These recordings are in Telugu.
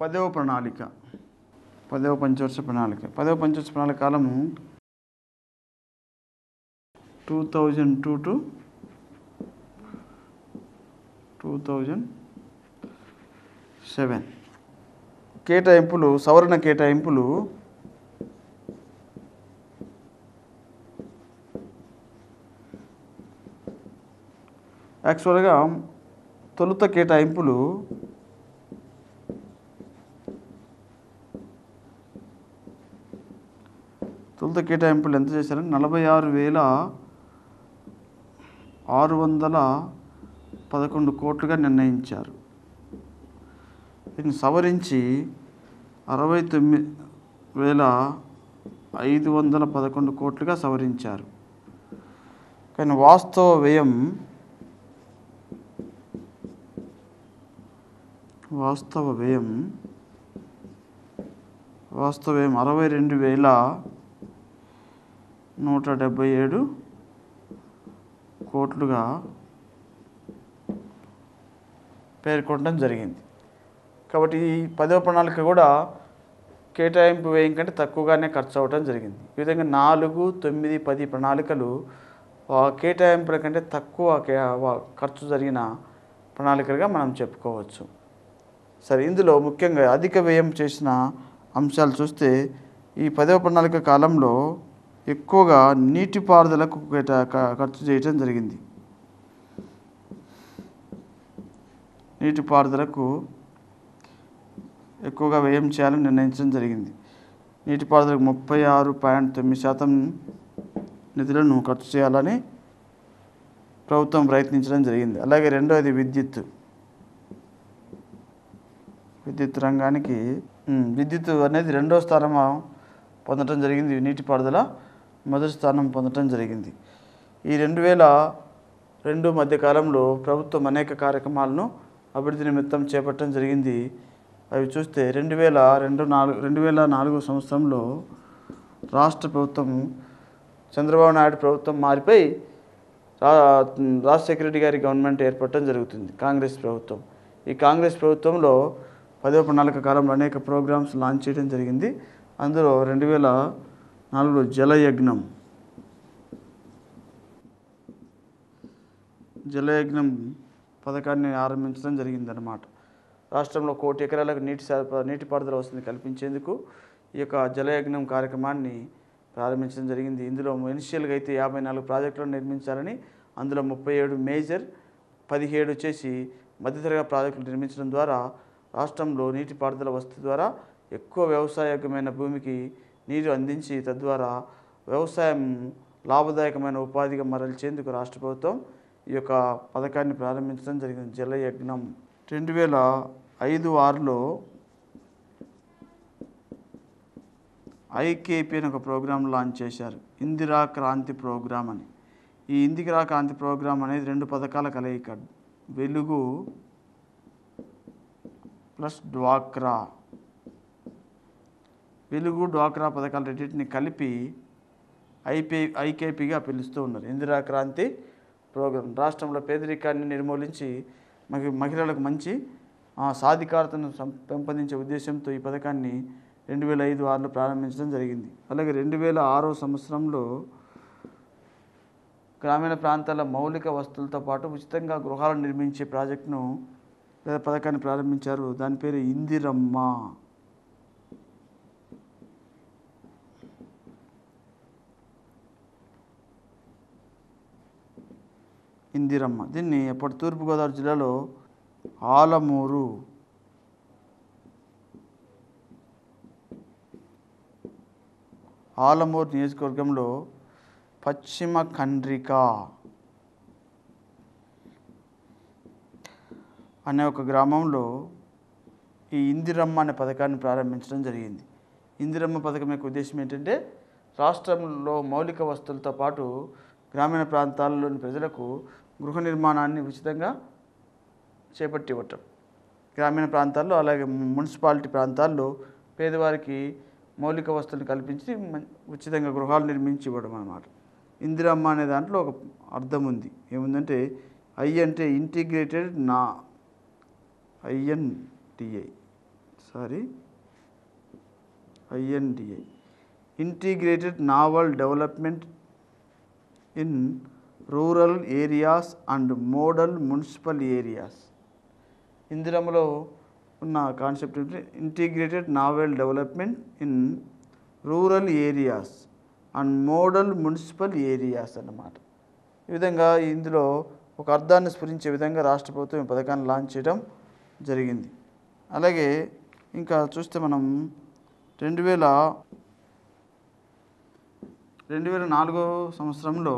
పదవ ప్రణాళిక, పదవ పంచవర్ష ప్రణాళిక. పదవ పంచవర్ష ప్రణాళిక కాలము 2002 to 2007. కేటాయింపులు, సవరణ కేటాయింపులు యాక్చువల్గా తొలుత కేటాయింపులు ఎంత చేశారంటే 46,611 కోట్లుగా నిర్ణయించారు. దీన్ని సవరించి 69,511 కోట్లుగా సవరించారు. కానీ వాస్తవ వ్యయం 62,177 కోట్లుగా పేర్కొనడం జరిగింది. కాబట్టి ఈ పదవ ప్రణాళిక కూడా కేటాయింపు వ్యయం కంటే తక్కువగానే ఖర్చు అవ్వడం జరిగింది. ఈ విధంగా 4, 9, 10 ప్రణాళికలు కేటాయింపుల కంటే తక్కువ ఖర్చు జరిగిన ప్రణాళికలుగా మనం చెప్పుకోవచ్చు. సరే, ఇందులో ముఖ్యంగా అధిక వ్యయం చేసిన అంశాలు చూస్తే ఈ పదవ ప్రణాళిక కాలంలో ఎక్కువగా నీటిపారుదలకు ఖర్చు చేయడం జరిగింది. నీటిపారుదలకు ఎక్కువగా వ్యయం చేయాలని నిర్ణయించడం జరిగింది. నీటిపారుదలకు 36.9% నిధులను ఖర్చు చేయాలని ప్రభుత్వం ప్రయత్నించడం జరిగింది. అలాగే రెండవది విద్యుత్ రంగానికి విద్యుత్ అనేది రెండో స్థానం పొందడం జరిగింది. నీటిపారుదల మొదటి స్థానం పొందడం జరిగింది. ఈ 2002 మధ్య కాలంలో ప్రభుత్వం అనేక కార్యక్రమాలను అభివృద్ధి నిమిత్తం చేపట్టడం జరిగింది. అవి చూస్తే 2004 సంవత్సరంలో రాష్ట్ర ప్రభుత్వం, చంద్రబాబు నాయుడు ప్రభుత్వం మారిపోయి రాజశేఖర రెడ్డి గారి గవర్నమెంట్ ఏర్పడటం జరుగుతుంది, కాంగ్రెస్ ప్రభుత్వం. ఈ కాంగ్రెస్ ప్రభుత్వంలో పదవ ప్రణాళిక కాలంలో అనేక ప్రోగ్రామ్స్ లాంచ్ చేయడం జరిగింది. అందులో 2004లో జలయజ్ఞం పథకాన్ని ఆరంభించడం జరిగిందన్నమాట. రాష్ట్రంలో 1 కోటి ఎకరాలకు నీటిపారుదల వసతిని కల్పించేందుకు ఈ యొక్క జలయజ్ఞం కార్యక్రమాన్ని ప్రారంభించడం జరిగింది. ఇందులో ఇనిషియల్గా అయితే 54 ప్రాజెక్టులను నిర్మించాలని, అందులో 37 మేజర్, 17 వచ్చేసి మధ్యతరగతి ప్రాజెక్టులు నిర్మించడం ద్వారా రాష్ట్రంలో నీటిపారుదల వసతి ద్వారా ఎక్కువ వ్యవసాయయోగ్యమైన భూమికి నీరు అందించి తద్వారా వ్యవసాయం లాభదాయకమైన ఉపాధిగా మరల్చేందుకు రాష్ట్ర ప్రభుత్వం ఈ యొక్క పథకాన్ని ప్రారంభించడం జరిగింది, జలయజ్ఞం. 2005-6లో ఐకేపీ అని ఒక ప్రోగ్రాం లాంచ్ చేశారు, ఇందిరా క్రాంతి ప్రోగ్రాం అని. ఈ ఇందిరా క్రాంతి ప్రోగ్రాం అనేది 2 పథకాల కలయిక, వెలుగు ప్లస్ డ్వాక్రా. వెలుగు, డ్వాక్రా పథకాలు రెండింటిని కలిపి ఐకేపీగా పిలుస్తూ ఉన్నారు. ఇందిరా క్రాంతి ప్రోగ్రాం రాష్ట్రంలో పేదరికాన్ని నిర్మూలించి మహిళలకు మంచి సాధికారతను పెంపొందించే ఉద్దేశంతో ఈ పథకాన్ని 2005-6లో ప్రారంభించడం జరిగింది. అలాగే 2006 సంవత్సరంలో గ్రామీణ ప్రాంతాల మౌలిక వస్తువులతో పాటు ఉచితంగా గృహాలను నిర్మించే ప్రాజెక్టును లేదా పథకాన్ని ప్రారంభించారు. దాని పేరు ఇందిరమ్మ. దీన్ని అప్పటి తూర్పుగోదావరి జిల్లాలో ఆలమూరు నియోజకవర్గంలో పశ్చిమ ఖండ్రిక అనే ఒక గ్రామంలో ఈ ఇందిరమ్మ అనే పథకాన్ని ప్రారంభించడం జరిగింది. ఇందిరమ్మ పథకం యొక్క ఉద్దేశం ఏంటంటే రాష్ట్రంలో మౌలిక వస్తువులతో పాటు గ్రామీణ ప్రాంతాల్లోని ప్రజలకు గృహ నిర్మాణాన్ని ఉచితంగా చేపట్టివ్వటం. గ్రామీణ ప్రాంతాల్లో అలాగే మున్సిపాలిటీ ప్రాంతాల్లో పేదవారికి మౌలిక వస్తువులను కల్పించి ఉచితంగా గృహాలు నిర్మించి ఇవ్వడం అన్నమాట. ఇందిరమ్మ అనే దాంట్లో ఒక అర్థం ఉంది. ఏముందంటే ఐ అంటే integrated INTI INDI, integrated naval development in rural areas and model municipal areas. ఇందులో ఉన్న కాన్సెప్ట్ ఏంటంటే integrated naval development in rural areas and model municipal areas అన్నమాట. ఈ విధంగా ఇందులో ఒక అర్థాన్ని స్ఫురించే విధంగా రాష్ట్ర ప్రభుత్వం ఈ పథకాన్ని లాంచ్ చేయడం జరిగింది. అలాగే ఇంకా చూస్తే మనం 2004 సంవత్సరంలో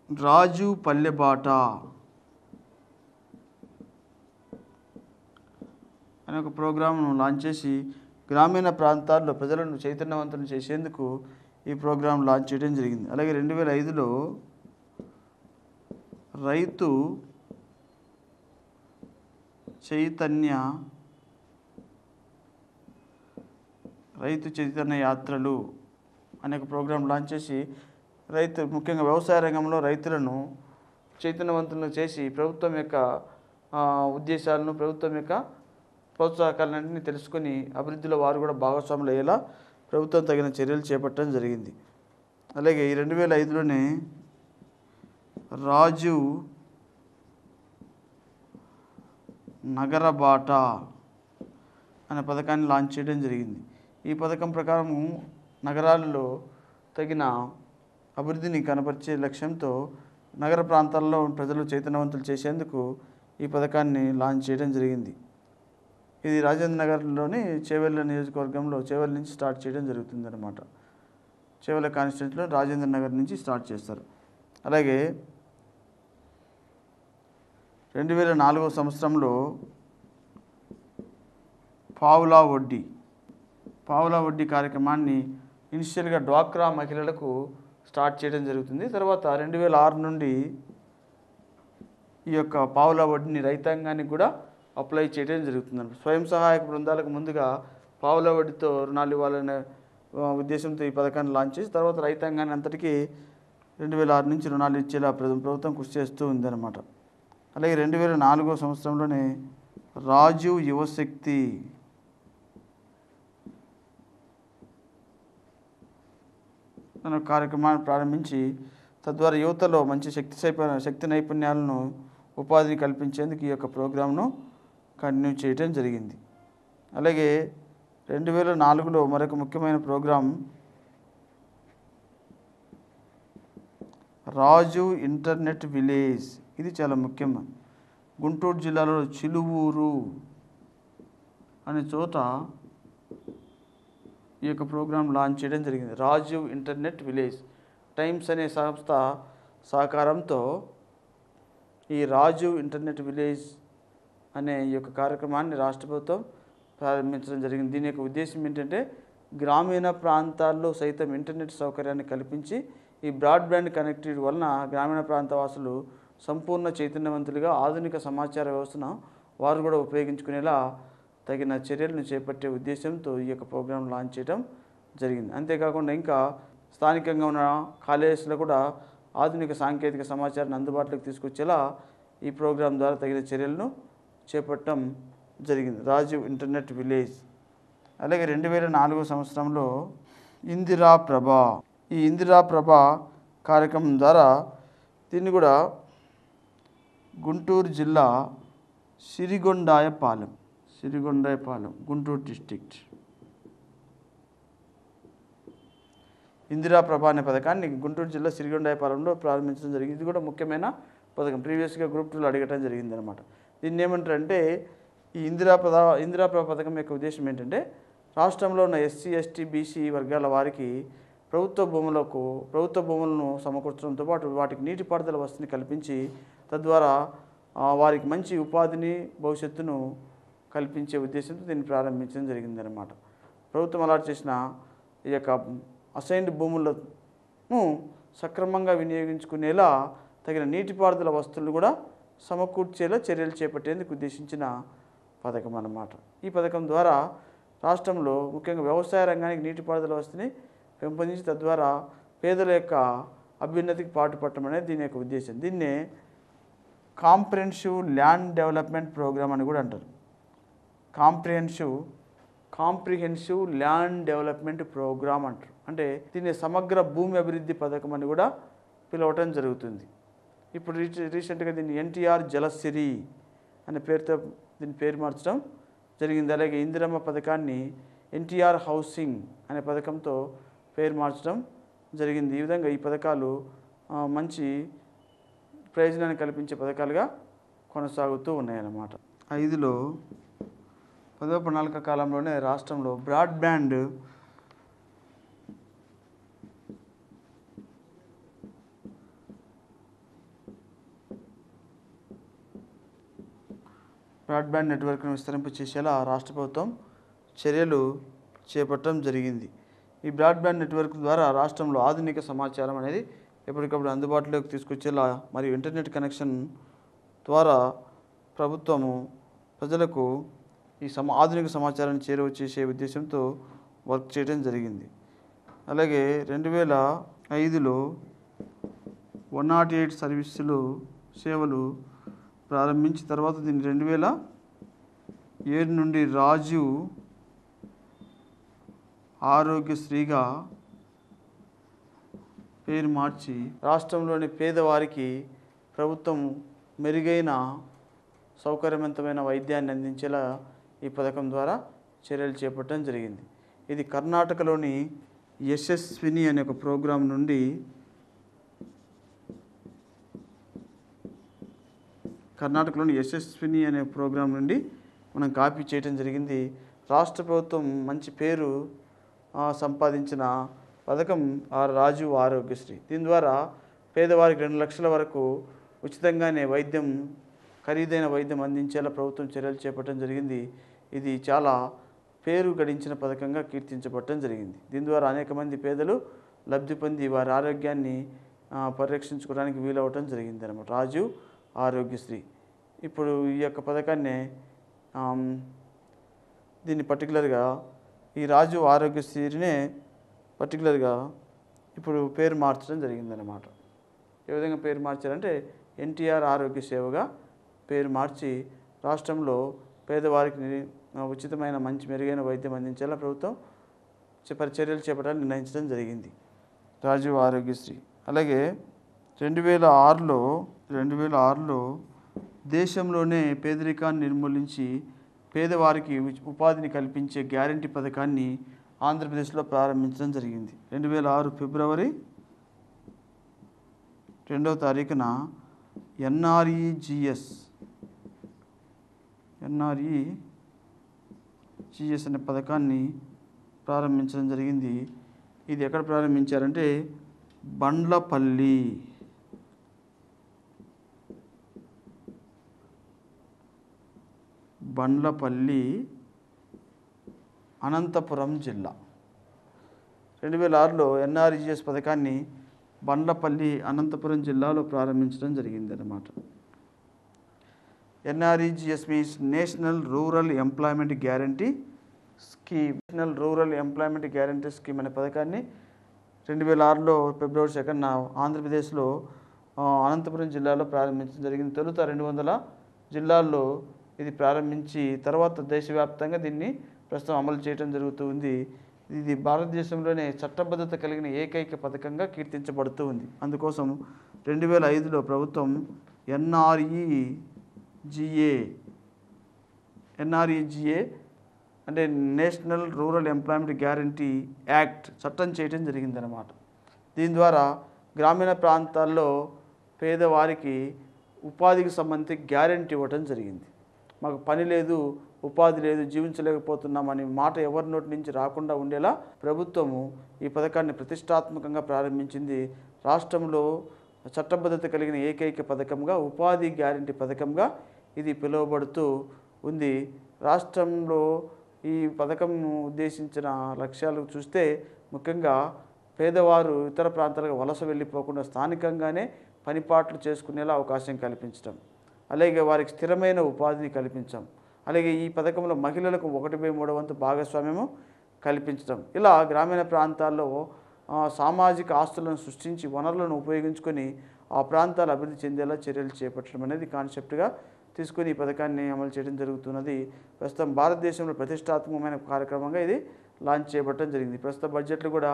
రాజు పల్లెబాట అనే ఒక ప్రోగ్రామ్ను లాంచ్ చేసి గ్రామీణ ప్రాంతాల్లో ప్రజలను చైతన్యవంతులను చేసేందుకు ఈ ప్రోగ్రాం లాంచ్ చేయడం జరిగింది. అలాగే 2005లో రైతు చైతన్య యాత్రలు అనే ఒక ప్రోగ్రాం లాంచ్ చేసి ముఖ్యంగా వ్యవసాయ రంగంలో రైతులను చైతన్యవంతులను చేసి ప్రభుత్వం యొక్క ఉద్దేశాలను, ప్రభుత్వం యొక్క ప్రోత్సాహకాలన్నింటినీ తెలుసుకొని అభివృద్ధిలో వారు కూడా భాగస్వాములు అయ్యేలా ప్రభుత్వం తగిన చర్యలు చేపట్టడం జరిగింది. అలాగే ఈ 2005లోనే రాజు నగర బాట అనే పథకాన్ని లాంచ్ చేయడం జరిగింది. ఈ పథకం ప్రకారం నగరాల్లో తగిన అభివృద్ధిని కనపరిచే లక్ష్యంతో నగర ప్రాంతాల్లో ప్రజలు చైతన్యవంతులు చేసేందుకు ఈ పథకాన్ని లాంచ్ చేయడం జరిగింది. ఇది రాజేంద్ర నగర్లోని చేవెళ్ళ నియోజకవర్గంలో చేవెళ్ళ నుంచి స్టార్ట్ చేయడం జరుగుతుంది అన్నమాట. చేవెళ్ళ కాన్స్టిట్యూన్సీలో రాజేంద్ర నగర్ నుంచి స్టార్ట్ చేస్తారు. అలాగే 2004 సంవత్సరంలో పావులా వడ్డీ కార్యక్రమాన్ని ఇనిషియల్గా డ్వాక్రా మహిళలకు స్టార్ట్ చేయడం జరుగుతుంది. తర్వాత 2006 నుండి ఈ యొక్క పావులా వడ్డీని రైతాంగానికి కూడా అప్లై చేయడం జరుగుతుంది. స్వయం సహాయక బృందాలకు ముందుగా పావులా వడ్డీతో రుణాలు ఇవ్వాలనే ఉద్దేశంతో ఈ పథకాన్ని లాంచ్ చేసి తర్వాత రైతాంగాన్ని అంతటికీ 2006 నుంచి రుణాలు ఇచ్చేలా ప్రభుత్వం కృషి చేస్తూ ఉందన్నమాట. అలాగే 2004 సంవత్సరంలోనే రాజు యువశక్తి అనే కార్యక్రమాన్ని ప్రారంభించి తద్వారా యువతలో మంచి శక్తి నైపుణ్యాలను ఉపాధిని కల్పించేందుకు ఈ యొక్క ప్రోగ్రాంను కంటిన్యూ చేయడం జరిగింది. అలాగే 2004లో మరొక ముఖ్యమైన ప్రోగ్రాం రాజు ఇంటర్నెట్ విలేజ్. ఇది చాలా ముఖ్యం. గుంటూరు జిల్లాలో చిలువూరు అనే చోట ఈ యొక్క ప్రోగ్రాం లాంచ్ చేయడం జరిగింది. రాజు ఇంటర్నెట్ విలేజ్ టైమ్స్ అనే సంస్థ సహకారంతో ఈ రాజు ఇంటర్నెట్ విలేజ్ అనే ఈ యొక్క కార్యక్రమాన్ని రాష్ట్ర ప్రభుత్వం ప్రారంభించడం జరిగింది. దీని యొక్క ఉద్దేశం ఏంటంటే గ్రామీణ ప్రాంతాల్లో సైతం ఇంటర్నెట్ సౌకర్యాన్ని కల్పించి ఈ బ్రాడ్బ్యాండ్ కనెక్టివిటీ వలన గ్రామీణ ప్రాంత వాసులు సంపూర్ణ చైతన్యవంతులుగా ఆధునిక సమాచార వ్యవస్థను వారు కూడా ఉపయోగించుకునేలా తగిన చర్యలను చేపట్టే ఉద్దేశంతో ఈ యొక్క ప్రోగ్రాం లాంచ్ చేయడం జరిగింది. అంతేకాకుండా ఇంకా స్థానికంగా ఉన్న కాలేజెస్లో కూడా ఆధునిక సాంకేతిక సమాచారాన్ని అందుబాటులోకి తీసుకొచ్చేలా ఈ ప్రోగ్రాం ద్వారా తగిన చర్యలను చేపట్టడం జరిగింది. రాజు ఇంటర్నెట్ విలేజ్. అలాగే 2004 సంవత్సరంలో ఇందిరా ప్రభ. ఈ ఇందిరా ప్రభ కార్యక్రమం ద్వారా దీన్ని కూడా గుంటూరు జిల్లా సిరిగొండాయపాలెం గుంటూరు డిస్ట్రిక్ట్ ఇందిరా ప్రభ అనే పథకాన్ని గుంటూరు జిల్లా సిరిగొండాయపాలెంలో ప్రారంభించడం జరిగింది. ఇది కూడా ముఖ్యమైన పథకం. ప్రీవియస్గా గ్రూప్ 2లో అడగటం జరిగింది అనమాట. దీన్ని ఏమంటారంటే ఈ ఇందిరా ప్రభ పథకం యొక్క ఉద్దేశం ఏంటంటే రాష్ట్రంలో ఉన్న ఎస్సీ, ఎస్టీ, బీసీ వర్గాల వారికి ప్రభుత్వ భూములను సమకూర్చడంతో పాటు వాటికి నీటిపారుదల వసతిని కల్పించి తద్వారా వారికి మంచి ఉపాధిని భవిష్యత్తును కల్పించే ఉద్దేశంతో దీన్ని ప్రారంభించడం జరిగిందనమాట. ప్రభుత్వం అలాట్ చేసిన ఈ యొక్క అసైన్డ్ భూములను సక్రమంగా వినియోగించుకునేలా తగిన నీటిపారుదల వస్తువులు కూడా సమకూర్చేలా చర్యలు చేపట్టేందుకు ఉద్దేశించిన పథకం అన్నమాట. ఈ పథకం ద్వారా రాష్ట్రంలో ముఖ్యంగా వ్యవసాయ రంగానికి నీటిపారుదల వసతిని పెంపొందించి తద్వారా పేదల యొక్క అభ్యున్నతికి పాటుపడటం అనేది దీని యొక్క ఉద్దేశం. దీన్నే కాంప్రిహెన్సివ్ ల్యాండ్ డెవలప్మెంట్ ప్రోగ్రామ్ అని కూడా అంటారు. Comprehensive comprehensive land development programme అంటారు. అంటే దీన్ని సమగ్ర భూమి అభివృద్ధి పథకం అని కూడా పిలవటం జరుగుతుంది. ఇప్పుడు రీసెంట్గా దీన్ని ఎన్టీఆర్ జలసిరి అనే పేరుతో దీని పేరు మార్చడం జరిగింది. అలాగే ఇందిరమ్మ పథకాన్ని ఎన్టీఆర్ హౌసింగ్ అనే పథకంతో పేరు మార్చడం జరిగింది. ఈ విధంగా ఈ పథకాలు మంచి ప్రయోజనాన్ని కల్పించే పథకాలుగా కొనసాగుతూ ఉన్నాయన్నమాట. 5లో 10వ ప్రణాళిక కాలంలోనే రాష్ట్రంలో బ్రాడ్బ్యాండ్ నెట్వర్క్ను విస్తరింప చేసేలా రాష్ట్ర ప్రభుత్వం చర్యలు చేపట్టడం జరిగింది. ఈ బ్రాడ్బ్యాండ్ నెట్వర్క్ ద్వారా రాష్ట్రంలో ఆధునిక సమాచారం అనేది ఎప్పటికప్పుడు అందుబాటులోకి తీసుకొచ్చేలా మరియు ఇంటర్నెట్ కనెక్షన్ ద్వారా ప్రభుత్వము ప్రజలకు ఈ ఆధునిక సమాచారాన్ని చేరువ చేసే ఉద్దేశంతో వర్క్ చేయడం జరిగింది. అలాగే 2005లో 108 సేవలు ప్రారంభించి తర్వాత దీన్ని 2007 నుండి రాజీవ్ ఆరోగ్యశ్రీగా పేరు మార్చి రాష్ట్రంలోని పేదవారికి ప్రభుత్వం మెరుగైన సౌకర్యవంతమైన వైద్యాన్ని అందించేలా ఈ పథకం ద్వారా చర్యలు చేపట్టడం జరిగింది. ఇది కర్ణాటకలోని యశస్విని అనే ఒక ప్రోగ్రాం నుండి మనం కాపీ చేయడం జరిగింది. రాష్ట్ర ప్రభుత్వం మంచి పేరు సంపాదించిన పథకం రాజీవ్ ఆరోగ్యశ్రీ. దీని ద్వారా పేదవారికి 2 లక్షల వరకు ఉచితంగానే ఖరీదైన వైద్యం అందించేలా ప్రభుత్వం చర్యలు చేపట్టడం జరిగింది. ఇది చాలా పేరు గడించిన పథకంగా కీర్తించబడటం జరిగింది. దీని ద్వారా అనేక మంది పేదలు లబ్ధి పొంది వారి ఆరోగ్యాన్ని పరిరక్షించుకోవడానికి వీలవటం జరిగింది అన్నమాట. రాజీవ్ ఆరోగ్యశ్రీ. ఇప్పుడు ఈ యొక్క పథకాన్ని దీన్ని పర్టికులర్గా ఈ రాజీవ్ ఆరోగ్యశ్రీనే పర్టికులర్గా ఇప్పుడు పేరు మార్చడం జరిగిందన్నమాట. ఏ విధంగా పేరు మార్చారంటే ఎన్టీఆర్ ఆరోగ్య సేవగా పేరు మార్చి రాష్ట్రంలో పేదవారికి ఉచితమైన మెరుగైన వైద్యం అందించేలా ప్రభుత్వం చర్యలు చేపట్టాలని నిర్ణయించడం జరిగింది. రాజీవ్ ఆరోగ్యశ్రీ. అలాగే 2006లో దేశంలోనే పేదరికాన్ని నిర్మూలించి పేదవారికి ఉపాధిని కల్పించే గ్యారంటీ పథకాన్ని ఆంధ్రప్రదేశ్లో ప్రారంభించడం జరిగింది. 2006 ఫిబ్రవరి 2వ తారీఖున ఎన్ఆర్ఈజీఎస్ అనే పథకాన్ని ప్రారంభించడం జరిగింది. ఇది ఎక్కడ ప్రారంభించారంటే బండ్లపల్లి అనంతపురం జిల్లా. 2006లో ఎన్ఆర్ఈజీఎస్ పథకాన్ని బండ్లపల్లి అనంతపురం జిల్లాలో ప్రారంభించడం జరిగిందన్నమాట. NREGS means national rural employment guarantee scheme. అనే పథకాన్ని 2006లో ఫిబ్రవరి 2న ఆంధ్రప్రదేశ్లో అనంతపురం జిల్లాలో ప్రారంభించడం జరిగింది. తొలుత 200 జిల్లాల్లో ఇది ప్రారంభించి తర్వాత దేశవ్యాప్తంగా దీన్ని ప్రస్తుతం అమలు చేయడం జరుగుతుంది. ఇది భారతదేశంలోనే చట్టబద్ధత కలిగిన ఏకైక పథకంగా కీర్తించబడుతూ ఉంది. అందుకోసం 2005లో ప్రభుత్వం ఎన్ఆర్ఈజీఏ అంటే national rural employment guarantee act చట్టం చేయడం జరిగిందనమాట. దీని ద్వారా గ్రామీణ ప్రాంతాల్లో పేదవారికి ఉపాధికి సంబంధించి గ్యారంటీ ఇవ్వటం జరిగింది. మాకు పని లేదు, ఉపాధి లేదు, జీవించలేకపోతున్నామని మాట ఎవరి నోటి నుంచి రాకుండా ఉండేలా ప్రభుత్వము ఈ పథకాన్ని ప్రతిష్టాత్మకంగా ప్రారంభించింది. రాష్ట్రంలో చట్టబద్ధత కలిగిన ఏకైక పథకంగా ఉపాధి గ్యారంటీ పథకంగా ఇది పిలువబడుతూ ఉంది. రాష్ట్రంలో ఈ పథకం ఉద్దేశించిన లక్ష్యాలు చూస్తే ముఖ్యంగా పేదవారు ఇతర ప్రాంతాలకు వలస వెళ్ళిపోకుండా స్థానికంగానే పనిపాట్లు చేసుకునేలా అవకాశం కల్పించడం, అలాగే వారికి స్థిరమైన ఉపాధిని కల్పించడం, అలాగే ఈ పథకంలో మహిళలకు 1/3 వంతు భాగస్వామ్యము కల్పించడం. ఇలా గ్రామీణ ప్రాంతాల్లో సామాజిక ఆస్తులను సృష్టించి వనరులను ఉపయోగించుకొని ఆ ప్రాంతాలు అభివృద్ధి చెందేలా చర్యలు చేపట్టడం అనేది కాన్సెప్ట్గా తీసుకొని ఈ పథకాన్ని అమలు చేయడం జరుగుతున్నది. ప్రస్తుతం భారతదేశంలో ప్రతిష్టాత్మకమైన కార్యక్రమంగా ఇది లాంచ్ చేయబడటం జరిగింది. ప్రస్తుత బడ్జెట్లు కూడా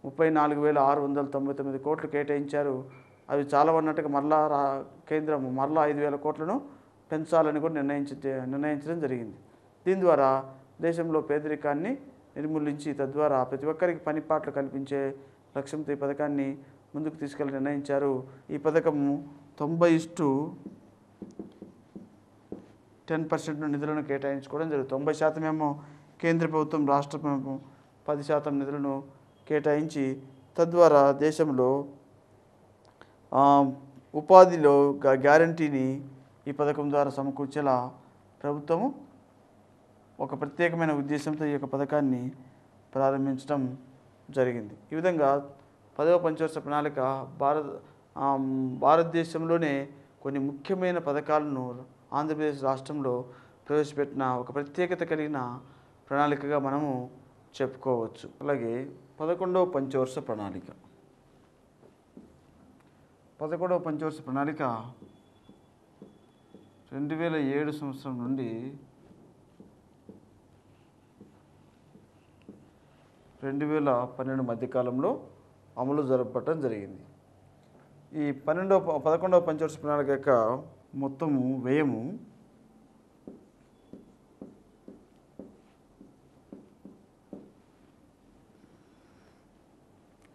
34,699 కోట్లు కేటాయించారు. అవి చాలా ఉన్నట్టుగా మరలా కేంద్రం మరలా 5,000 కోట్లను పెంచాలని కూడా నిర్ణయించడం జరిగింది. దీని ద్వారా దేశంలో పేదరికాన్ని నిర్మూలించి తద్వారా ప్రతి ఒక్కరికి పనిపాట్లు కల్పించే లక్ష్యంతో ఈ పథకాన్ని ముందుకు తీసుకెళ్ళి నిర్ణయించారు. ఈ పథకము 90:10% నిధులను కేటాయించుకోవడం జరుగుతుంది. 90% ఏమో కేంద్ర ప్రభుత్వం, రాష్ట్ర ప్రభుత్వం 10% నిధులను కేటాయించి తద్వారా దేశంలో ఉపాధిలో గ్యారంటీని ఈ పథకం ద్వారా సమకూర్చేలా ప్రభుత్వము ఒక ప్రత్యేకమైన ఉద్దేశంతో ఈ యొక్క పథకాన్ని ప్రారంభించడం జరిగింది. ఈ విధంగా 10వ పంచవర్ష ప్రణాళిక భారతదేశంలోనే కొన్ని ముఖ్యమైన పథకాలను ఆంధ్రప్రదేశ్ రాష్ట్రంలో ప్రవేశపెట్టిన ఒక ప్రత్యేకత కలిగిన ప్రణాళికగా మనము చెప్పుకోవచ్చు. అలాగే 11వ పంచవర్ష ప్రణాళిక 11వ పంచవర్ష ప్రణాళిక 2007 సంవత్సరం నుండి 2012 మధ్యకాలంలో అమలు జరపడం జరిగింది. ఈ 11వ పంచవర్ష ప్రణాళిక యొక్క మొత్తము వ్యయము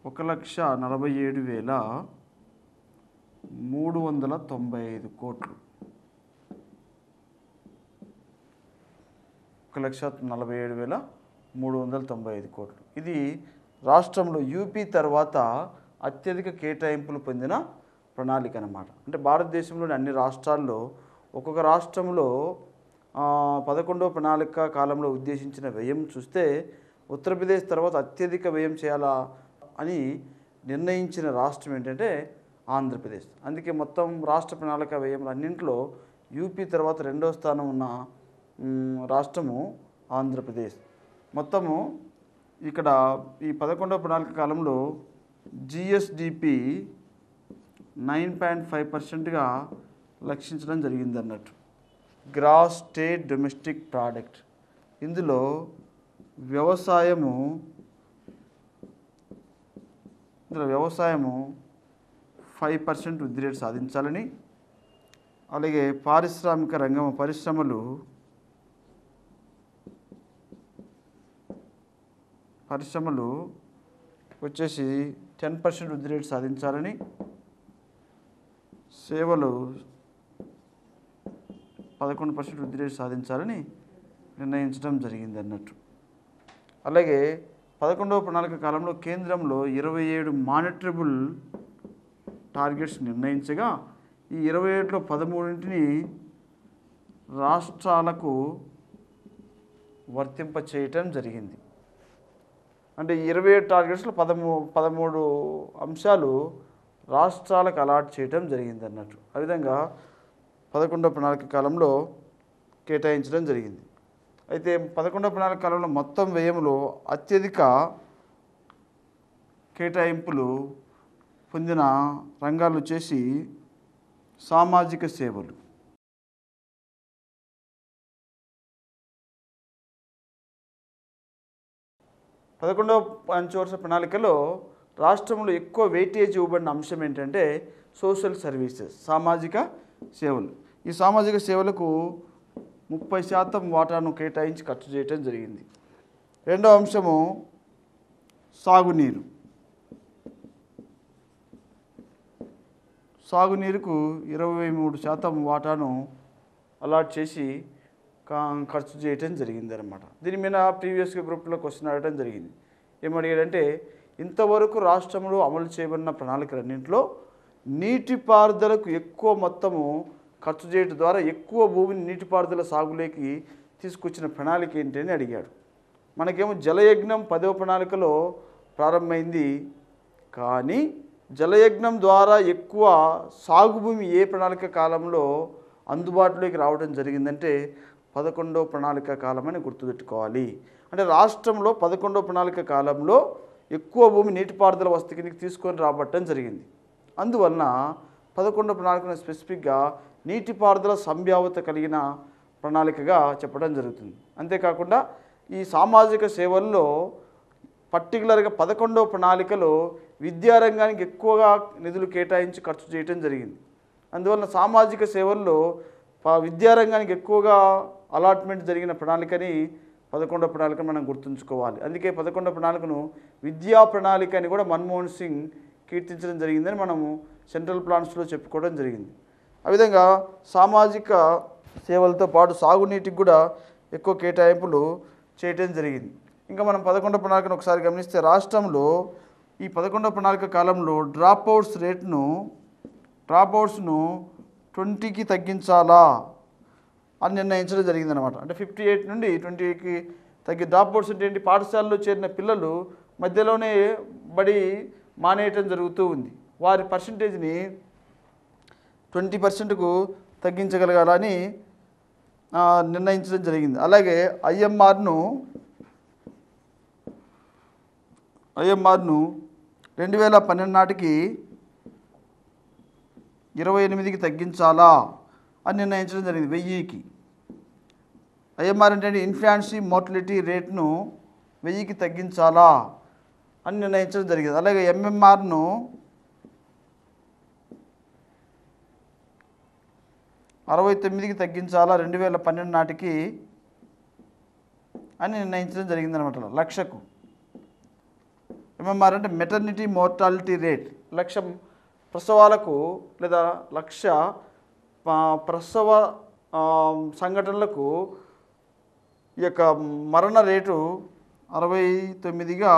1,47,395 కోట్లు. 1,47,395 కోట్లు. ఇది రాష్ట్రంలో యూపీ తర్వాత అత్యధిక కేటాయింపులు పొందిన ప్రణాళిక అన్నమాట. అంటే భారతదేశంలోని అన్ని రాష్ట్రాల్లో ఒక్కొక్క రాష్ట్రంలో 11వ ప్రణాళిక కాలంలో ఉద్దేశించిన వ్యయం చూస్తే ఉత్తరప్రదేశ్ తర్వాత అత్యధిక వ్యయం చేయాలా అని నిర్ణయించిన రాష్ట్రం ఏంటంటే ఆంధ్రప్రదేశ్. అందుకే మొత్తం రాష్ట్ర ప్రణాళిక వ్యయం అన్నింటిలో యూపీ తర్వాత 2వ స్థానం ఉన్న రాష్ట్రము ఆంధ్రప్రదేశ్. మొత్తము ఇక్కడ ఈ 11వ ప్రణాళిక కాలంలో జిఎస్డిపి 9.5%గా లక్షించడం జరిగింది అన్నట్టు. Gross state domestic product. ఇందులో వ్యవసాయము 5% వృద్ధి రేటు సాధించాలని, అలాగే పారిశ్రామిక రంగం పరిశ్రమలు వచ్చేసి 10% వృద్ధి రేటు సాధించాలని, సేవలు 11% వృద్ధి రేటు సాధించాలని నిర్ణయించడం జరిగింది అన్నట్టు. అలాగే 11వ ప్రణాళిక కాలంలో కేంద్రంలో 27 మానిటరబుల్ టార్గెట్స్ నిర్ణయించగా ఈ 27లో 13ని రాష్ట్రాలకు వర్తింప చేయటం జరిగింది. అంటే 27 టార్గెట్స్లో 13 అంశాలు రాష్ట్రాలకు అలాట్ చేయటం జరిగింది అన్నట్టు. ఆ విధంగా 11వ ప్రణాళిక కాలంలో కేటాయించడం జరిగింది. అయితే 11వ ప్రణాళిక కాలంలో మొత్తం వ్యయంలో అత్యధిక కేటాయింపులు పొందిన రంగాలు వచ్చేసి సామాజిక సేవలు. పదకొండవ పంచవర్ష ప్రణాళికలో రాష్ట్రంలో ఎక్కువ వెయిటేజ్ ఇవ్వబడిన అంశం ఏంటంటే సోషల్ సర్వీసెస్, సామాజిక సేవలు. ఈ సామాజిక సేవలకు 30% వాటాను కేటాయించి ఖర్చు చేయటం జరిగింది. రెండవ అంశము సాగునీరు. సాగునీరుకు 23% వాటాను అలాట్ చేసి ఖర్చు చేయటం జరిగింది అన్నమాట. దీని మీద ప్రీవియస్గా గ్రూప్లో క్వశ్చన్ అడగడం జరిగింది. ఏమడిగాడంటే ఇంతవరకు రాష్ట్రంలో అమలు చేయబడిన ప్రణాళికలన్నింటిలో నీటిపారుదలకు ఎక్కువ మొత్తము ఖర్చు చేయడం ద్వారా ఎక్కువ భూమిని నీటిపారుదల సాగులోకి తీసుకొచ్చిన ప్రణాళిక ఏంటి అని అడిగాడు. మనకేమో జలయజ్ఞం 10వ ప్రణాళికలో ప్రారంభమైంది, కానీ జలయజ్ఞం ద్వారా ఎక్కువ సాగు భూమి ఏ ప్రణాళిక కాలంలో అందుబాటులోకి రావడం జరిగిందంటే 11వ ప్రణాళిక కాలం అని గుర్తుపెట్టుకోవాలి. అంటే రాష్ట్రంలో 11వ ప్రణాళిక కాలంలో ఎక్కువ భూమి నీటిపారుదల వసతి కిందకి తీసుకొని రాబట్టడం జరిగింది. అందువలన 11వ ప్రణాళికను స్పెసిఫిక్గా నీటిపారుదల సంభావ్యత కలిగిన ప్రణాళికగా చెప్పడం జరుగుతుంది. అంతేకాకుండా ఈ సామాజిక సేవల్లో పర్టికులర్గా 11వ ప్రణాళికలో విద్యారంగానికి ఎక్కువగా నిధులు కేటాయించి ఖర్చు చేయడం జరిగింది. అందువలన సామాజిక సేవల్లో విద్యారంగానికి ఎక్కువగా అలాట్మెంట్ జరిగిన ప్రణాళికని 11వ ప్రణాళికను మనం గుర్తుంచుకోవాలి. అందుకే 11వ ప్రణాళికను విద్యా ప్రణాళిక అని కూడా మన్మోహన్ సింగ్ కీర్తించడం జరిగిందని మనము సెంట్రల్ ప్లాన్స్లో చెప్పుకోవడం జరిగింది. ఆ విధంగా సామాజిక సేవలతో పాటు సాగునీటికి కూడా ఎక్కువ కేటాయింపులు చేయటం జరిగింది. ఇంకా మనం 11వ ప్రణాళికను ఒకసారి గమనిస్తే రాష్ట్రంలో ఈ 11వ ప్రణాళిక కాలంలో డ్రాప్అవుట్స్ను 20కి తగ్గించాలా అని నిర్ణయించడం జరిగిందనమాట. అంటే 58 నుండి 20కి డ్రాప్అవుట్స్ అంటే ఏంటి, పాఠశాలలో చేరిన పిల్లలు మధ్యలోనే బడి మానేయటం జరుగుతూ ఉంది. వారి పర్సంటేజ్ని 20%కు తగ్గించగలగాలని నిర్ణయించడం జరిగింది. అలాగే ఐఎంఆర్ను 2012 నాటికి 28కి తగ్గించాలా అని నిర్ణయించడం జరిగింది. 1000కి. ఐఎంఆర్ అంటే ఇన్ఫాన్సీ మోర్టాలిటీ రేట్ను 1000కి తగ్గించాలా అని నిర్ణయించడం జరిగింది. అలాగే ఎంఎంఆర్ను 69కి తగ్గించాలా 2012 నాటికి అని నిర్ణయించడం జరిగిందనమాట. 1,00,000కు. ఎంఎంఆర్ అంటే మెటర్నిటీ మోర్టాలిటీ రేట్, 1,00,000 ప్రసవాలకు లేదా 1,00,000 ప్రసవ సంఘటనలకు ఈ యొక్క మరణ రేటు 69గా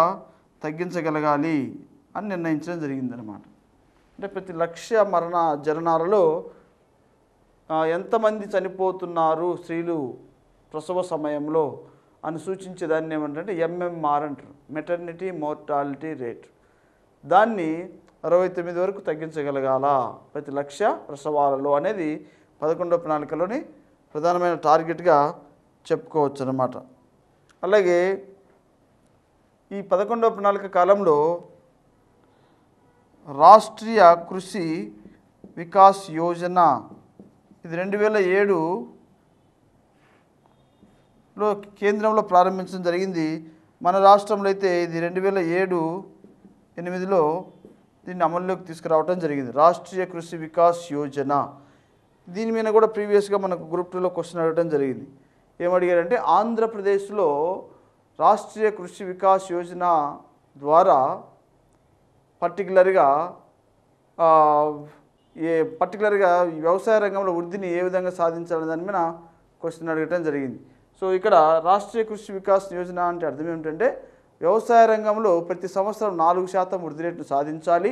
తగ్గించగలగాలి అని నిర్ణయించడం జరిగిందనమాట. అంటే ప్రతి 1,00,000 మరణ జననాలలో ఎంతమంది చనిపోతున్నారు స్త్రీలు ప్రసవ సమయంలో అని సూచించేదాన్ని ఏమంటే ఎంఎంఆర్ అంటారు, మెటర్నిటీ మోర్టాలిటీ రేట్. దాన్ని 69 వరకు తగ్గించగలగాల ప్రతి 1,00,000 ప్రసవాలలో అనేది 11వ ప్రణాళికలోని ప్రధానమైన టార్గెట్గా చెప్పుకోవచ్చు అన్నమాట. అలాగే ఈ 11వ ప్రణాళిక కాలంలో రాష్ట్రీయ కృషి వికాస్ యోజన ఇది 2007లో కేంద్రంలో ప్రారంభించడం జరిగింది. మన రాష్ట్రంలో అయితే ఇది 2007-8లో దీన్ని అమల్లోకి తీసుకురావడం జరిగింది. రాష్ట్రీయ కృషి వికాస్ యోజన. దీని మీద కూడా ప్రీవియస్గా మనకు గ్రూప్ 2లో క్వశ్చన్ అడగడం జరిగింది. ఏమడిగారంటే ఆంధ్రప్రదేశ్లో రాష్ట్రీయ కృషి వికాస్ యోజన ద్వారా పర్టికులర్గా వ్యవసాయ రంగంలో వృద్ధిని ఏ విధంగా సాధించాలనే దాని మీద క్వశ్చన్ అడగటం జరిగింది. సో ఇక్కడ రాష్ట్రీయ కృషి వికాస్ యోజన అంటే అర్థం ఏమిటంటే వ్యవసాయ రంగంలో ప్రతి సంవత్సరం 4% వృద్ధి రేటును సాధించాలి.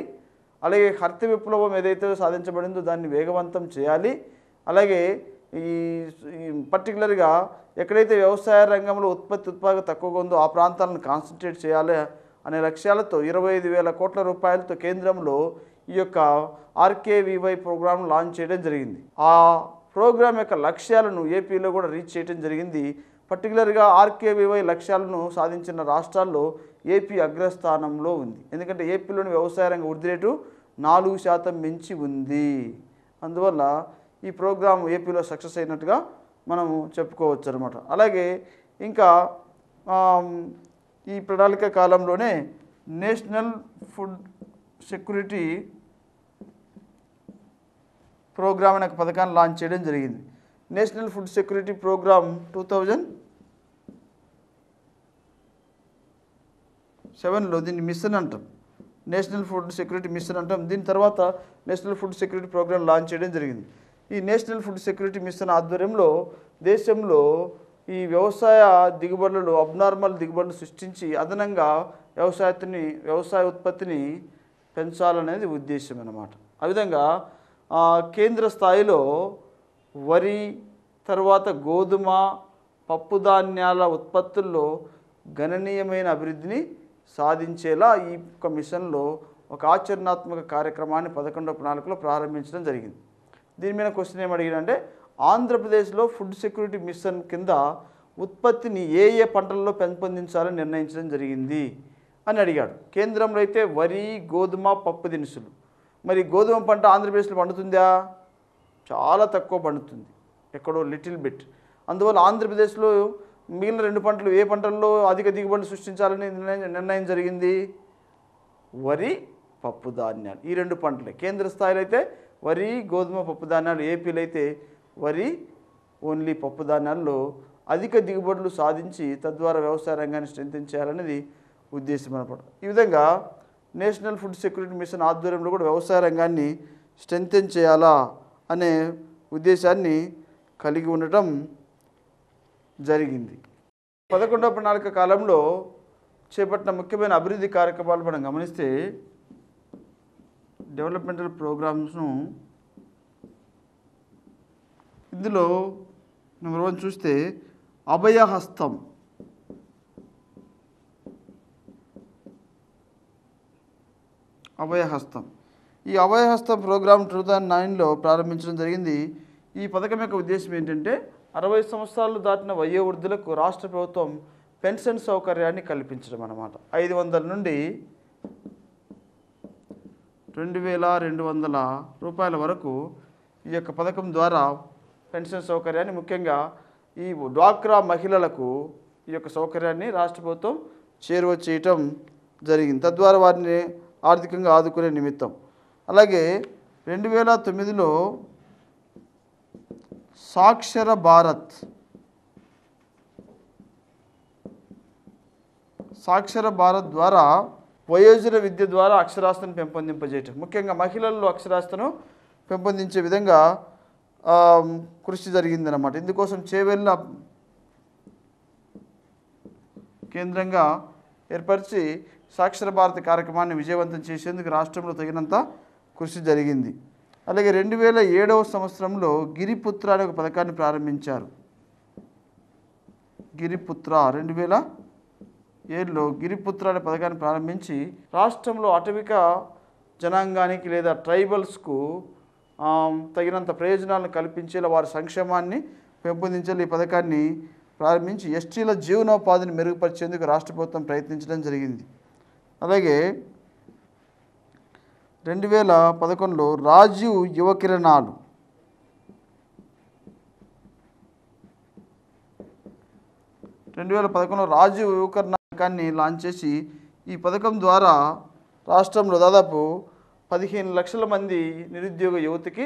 అలాగే హరిత విప్లవం ఏదైతే సాధించబడిందో దాన్ని వేగవంతం చేయాలి. అలాగే ఈ పర్టికులర్గా ఎక్కడైతే వ్యవసాయ రంగంలో ఉత్పాదక తక్కువగా ఉందో ఆ ప్రాంతాలను కాన్సన్ట్రేట్ చేయాలి అనే లక్ష్యాలతో 25,000 కోట్ల రూపాయలతో కేంద్రంలో ఈ యొక్క ఆర్కేవీవై ప్రోగ్రాం లాంచ్ చేయడం జరిగింది. ఆ ప్రోగ్రాం యొక్క లక్ష్యాలను ఏపీలో కూడా రీచ్ చేయడం జరిగింది. పర్టికులర్గా ఆర్కేవీవై లక్ష్యాలను సాధించిన రాష్ట్రాల్లో ఏపీ అగ్రస్థానంలో ఉంది. ఎందుకంటే ఏపీలోని వ్యవసాయ రంగ వృద్ధి రేటు 4% మించి ఉంది. అందువల్ల ఈ ప్రోగ్రాం ఏపీలో సక్సెస్ అయినట్టుగా మనము చెప్పుకోవచ్చు అనమాట. అలాగే ఇంకా ఈ ప్రణాళిక కాలంలోనే నేషనల్ ఫుడ్ సెక్యూరిటీ ప్రోగ్రామ్ అనే పథకాన్ని లాంచ్ చేయడం జరిగింది. నేషనల్ ఫుడ్ సెక్యూరిటీ ప్రోగ్రామ్ 2007లో దీన్ని మిషన్ అంటాం, నేషనల్ ఫుడ్ సెక్యూరిటీ మిషన్ అంటాం. దీని తర్వాత national food security programme launch చేయడం జరిగింది. ఈ నేషనల్ ఫుడ్ సెక్యూరిటీ మిషన్ ఆధ్వర్యంలో దేశంలో ఈ వ్యవసాయ దిగుబడులు అబ్నార్మల్ దిగుబడులు సృష్టించి అదనంగా వ్యవసాయ ఉత్పత్తిని పెంచాలనేది ఉద్దేశం అన్నమాట. ఆ విధంగా కేంద్ర స్థాయిలో వరి తర్వాత గోధుమ పప్పు ధాన్యాల ఉత్పత్తుల్లో గణనీయమైన అభివృద్ధిని సాధించేలా ఈ యొక్క మిషన్లో ఒక ఆచరణాత్మక కార్యక్రమాన్ని 11వ ప్రణాళికలో ప్రారంభించడం జరిగింది. దీని మీద క్వశ్చన్ ఏమడిగిందంటే ఆంధ్రప్రదేశ్లో ఫుడ్ సెక్యూరిటీ మిషన్ కింద ఉత్పత్తిని ఏ పంటల్లో పెంపొందించాలని నిర్ణయించడం జరిగింది అని అడిగాడు. కేంద్రంలో అయితే వరి గోధుమ పప్పు దినుసులు, మరి గోధుమ పంట ఆంధ్రప్రదేశ్లో పండుతుందా? చాలా తక్కువ పండుతుంది, ఎక్కడో లిటిల్ బిట్. అందువల్ల ఆంధ్రప్రదేశ్లో మిగిలిన 2 పంటలు ఏ పంటల్లో అధిక దిగుబడులు సృష్టించాలని నిర్ణయం జరిగింది? వరి, పప్పు ధాన్యాలు. ఈ 2 పంటలే. కేంద్ర స్థాయిలో అయితే వరి, గోధుమ, పప్పు ధాన్యాలు. ఏపీలో అయితే వరి, ఓన్లీ పప్పు ధాన్యాల్లో అధిక దిగుబడులు సాధించి తద్వారా వ్యవసాయ రంగాన్ని స్ట్రెంథెన్ చేయాలనేది ఉద్దేశం అన్నమాట. ఈ విధంగా నేషనల్ ఫుడ్ సెక్యూరిటీ మిషన్ ఆధ్వర్యంలో కూడా వ్యవసాయ రంగాన్ని స్ట్రెంథెన్ చేయాలా అనే ఉద్దేశాన్ని కలిగి ఉండటం జరిగింది. 11వ ప్రణాళిక కాలంలో చేపట్టిన ముఖ్యమైన అభివృద్ధి కార్యక్రమాలు మనం గమనిస్తే డెవలప్మెంటల్ ప్రోగ్రామ్స్ను ఇందులో నెంబర్ 1 చూస్తే అభయహస్తం. ఈ అభయహస్తం ప్రోగ్రాం 2009లో ప్రారంభించడం జరిగింది. ఈ పథకం యొక్క ఉద్దేశం ఏంటంటే 60 సంవత్సరాలు దాటిన వయోవృద్ధులకు రాష్ట్ర ప్రభుత్వం పెన్షన్ సౌకర్యాన్ని కల్పించడం అన్నమాట. 500 నుండి 2200 రూపాయల వరకు ఈ యొక్క పథకం ద్వారా పెన్షన్ సౌకర్యాన్ని, ముఖ్యంగా ఈ డ్వాక్రా మహిళలకు ఈ యొక్క సౌకర్యాన్ని రాష్ట్ర ప్రభుత్వం చేరువ చేయటం జరిగింది, తద్వారా వారిని ఆర్థికంగా ఆదుకునే నిమిత్తం. అలాగే 2009లో సాక్షర భారత్ ద్వారా వయోజన విద్య ద్వారా అక్షరాస్యతను పెంపొందింపజేయటం, ముఖ్యంగా మహిళల్లో అక్షరాస్యతను పెంపొందించే విధంగా కృషి జరిగిందన్నమాట. ఇందుకోసం చేవెళ్ళ కేంద్రంగా ఏర్పరిచి సాక్షర భారత్ కార్యక్రమాన్ని విజయవంతం చేసేందుకు రాష్ట్రంలో తగినంత కృషి జరిగింది. అలాగే 2007వ సంవత్సరంలో గిరిపుత్ర అనే ఒక పథకాన్ని ప్రారంభించారు. గిరిపుత్ర 2007లో గిరిపుత్ర అనే పథకాన్ని ప్రారంభించి రాష్ట్రంలో అటవిక జనాంగానికి లేదా ట్రైబల్స్కు తగినంత ప్రయోజనాలను కల్పించేలా వారి సంక్షేమాన్ని పెంపొందించేలా ఈ పథకాన్ని ప్రారంభించి ఎస్టీల జీవనోపాధిని మెరుగుపరిచేందుకు రాష్ట్ర ప్రభుత్వం ప్రయత్నించడం జరిగింది. అలాగే 2011లో రాజీవ్ యువ కిరణాలు 2011లో రాజీవ్ యువ కిరణాన్ని లాంచ్ చేసి ఈ పథకం ద్వారా రాష్ట్రంలో దాదాపు 15 లక్షల మంది నిరుద్యోగ యువతకి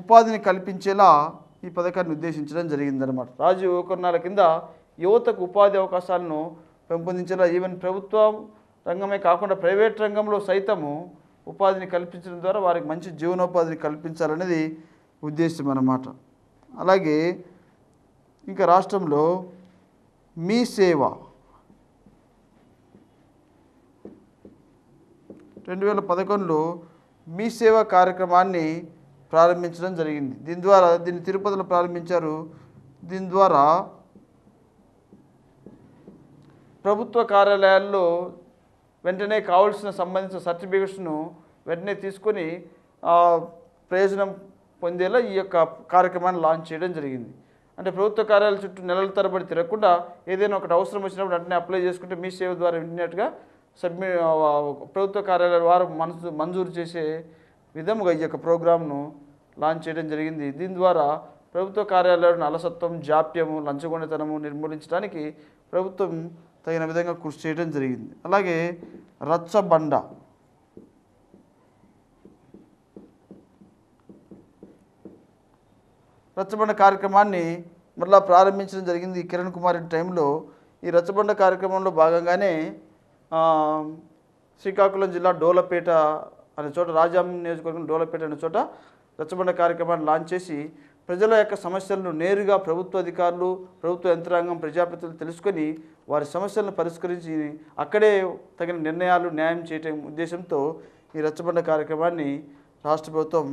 ఉపాధిని కల్పించేలా ఈ పథకాన్ని ఉద్దేశించడం జరిగిందన్నమాట. రాజీవ్ యువ కిరణాల కింద యువతకు ఉపాధి అవకాశాలను పెంపొందించేలా ఈవెన్ ప్రభుత్వం రంగమే కాకుండా ప్రైవేట్ రంగంలో సైతము ఉపాధిని కల్పించడం ద్వారా వారికి మంచి జీవనోపాధిని కల్పించాలనేది ఉద్దేశం అన్నమాట. అలాగే ఇంకా రాష్ట్రంలో మీ సేవ 2011లో మీ సేవ కార్యక్రమాన్ని ప్రారంభించడం జరిగింది. దీన్ని తిరుపతిలో ప్రారంభించారు. దీని ద్వారా ప్రభుత్వ కార్యాలయాల్లో వెంటనే కావాల్సిన సంబంధించిన సర్టిఫికేట్స్ను వెంటనే తీసుకొని ప్రయోజనం పొందేలా ఈ యొక్క కార్యక్రమాన్ని లాంచ్ చేయడం జరిగింది. అంటే ప్రభుత్వ కార్యాలయాల చుట్టూ నెలల తరబడి తిరగకుండా ఏదైనా ఒకటి అవసరం వచ్చినప్పుడు వెంటనే అప్లై చేసుకుంటే మీ సేవ ద్వారా ఇమీడియట్గా ప్రభుత్వ కార్యాలయాల వారు మంజూరు చేసే విధముగా ఈ యొక్క ప్రోగ్రామ్ను లాంచ్ చేయడం జరిగింది. దీని ద్వారా ప్రభుత్వ కార్యాలయాలను అలసత్వం, జాప్యము, లంచగొండితనము నిర్మూలించడానికి ప్రభుత్వం తగిన విధంగా కృషి చేయడం జరిగింది. అలాగే రచ్చబండ కార్యక్రమాన్ని మరలా ప్రారంభించడం జరిగింది కిరణ్ కుమార్ రెడ్డి టైంలో. ఈ రచ్చబండ కార్యక్రమంలో భాగంగానే శ్రీకాకుళం జిల్లా డోలపేట అనే చోట, రాజాం నియోజకవర్గం డోలపేట అనే చోట రచ్చబండ కార్యక్రమాన్ని లాంచ్ చేసి ప్రజల యొక్క సమస్యలను నేరుగా ప్రభుత్వ అధికారులు, ప్రభుత్వ యంత్రాంగం, ప్రజాప్రతినిధులు తెలుసుకొని వారి సమస్యలను పరిష్కరించి అక్కడే తగిన నిర్ణయాలు, న్యాయం చేయటం ఉద్దేశంతో ఈ రచ్చబండ కార్యక్రమాన్ని రాష్ట్ర ప్రభుత్వం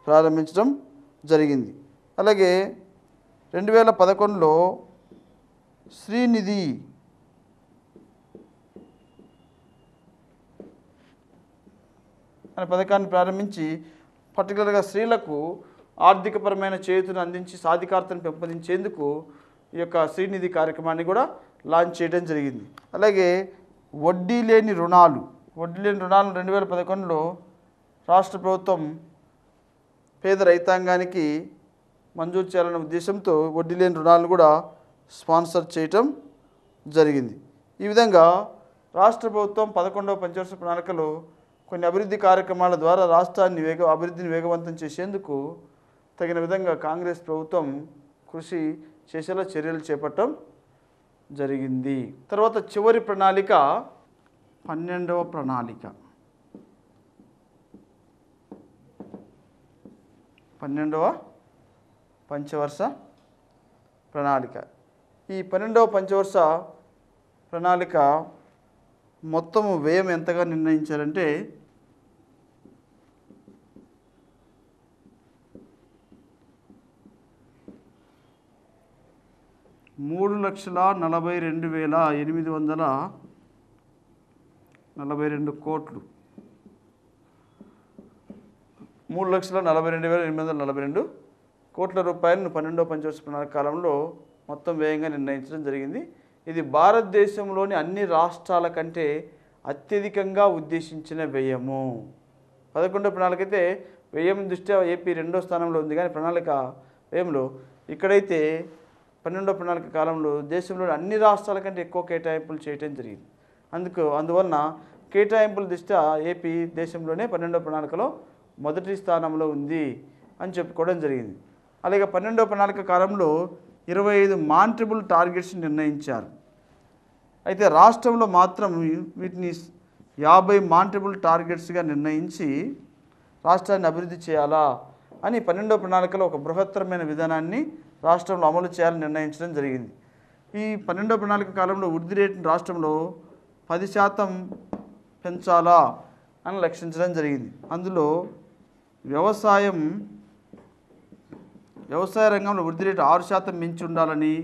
ప్రారంభించడం జరిగింది. అలాగే 2011లో శ్రీనిధి అనే పథకాన్ని ప్రారంభించి పర్టికులర్గా స్త్రీలకు ఆర్థికపరమైన చేయూతను అందించి సాధికారతను పెంపొందించేందుకు ఈ యొక్క శ్రీనిధి కార్యక్రమాన్ని కూడా లాంచ్ చేయడం జరిగింది. అలాగే వడ్డీ లేని వడ్డీ లేని రుణాలను 2011లో రాష్ట్ర ప్రభుత్వం పేద రైతాంగానికి మంజూరు చేయాలనే ఉద్దేశంతో వడ్డీ లేని రుణాలను కూడా స్పాన్సర్ చేయటం జరిగింది. ఈ విధంగా రాష్ట్ర ప్రభుత్వం 11వ పంచవర్ష ప్రణాళికలో కొన్ని అభివృద్ధి కార్యక్రమాల ద్వారా రాష్ట్రాన్ని అభివృద్ధిని వేగవంతం చేసేందుకు తగిన విధంగా కాంగ్రెస్ ప్రభుత్వం కృషి చేసేలా చర్యలు చేపట్టడం జరిగింది. తర్వాత చివరి ప్రణాళిక 12వ ప్రణాళిక. 12వ పంచవర్ష ప్రణాళిక. ఈ 12వ పంచవర్ష ప్రణాళిక మొత్తము వ్యయం ఎంతగా నిర్ణయించారంటే 3,42,842 కోట్లు. 3,42,842 కోట్ల రూపాయలను 12వ పంచవర్ష ప్రణాళిక కాలంలో మొత్తం వ్యయంగా నిర్ణయించడం జరిగింది. ఇది భారతదేశంలోని అన్ని రాష్ట్రాల కంటే అత్యధికంగా ఉద్దేశించిన వ్యయము. 11వ ప్రణాళిక అయితే వ్యయం దృష్ట్యా ఏపీ 2వ స్థానంలో ఉంది, కానీ ప్రణాళిక వ్యయంలో ఇక్కడైతే 12వ ప్రణాళిక కాలంలో దేశంలోని అన్ని రాష్ట్రాల కంటే ఎక్కువ కేటాయింపులు చేయడం జరిగింది. అందువలన కేటాయింపుల దృష్ట్యా ఏపీ దేశంలోనే 12వ ప్రణాళికలో మొదటి స్థానంలో ఉంది అని చెప్పుకోవడం జరిగింది. అలాగే 12వ ప్రణాళిక కాలంలో 25 మానిటరబుల్ టార్గెట్స్ నిర్ణయించారు. అయితే రాష్ట్రంలో మాత్రం వీటిని 50 మానిటరబుల్ టార్గెట్స్గా నిర్ణయించి రాష్ట్రాన్ని అభివృద్ధి చేయాలా అని 12వ ప్రణాళికలో ఒక బృహత్తరమైన విధానాన్ని రాష్ట్రంలో అమలు చేయాలని నిర్ణయించడం జరిగింది. ఈ 12వ ప్రణాళిక కాలంలో వృద్ధి రేటును రాష్ట్రంలో 10% పెంచాలా అని లక్షించడం జరిగింది. అందులో వ్యవసాయ రంగంలో వృద్ధి రేటు 6% మించి ఉండాలని,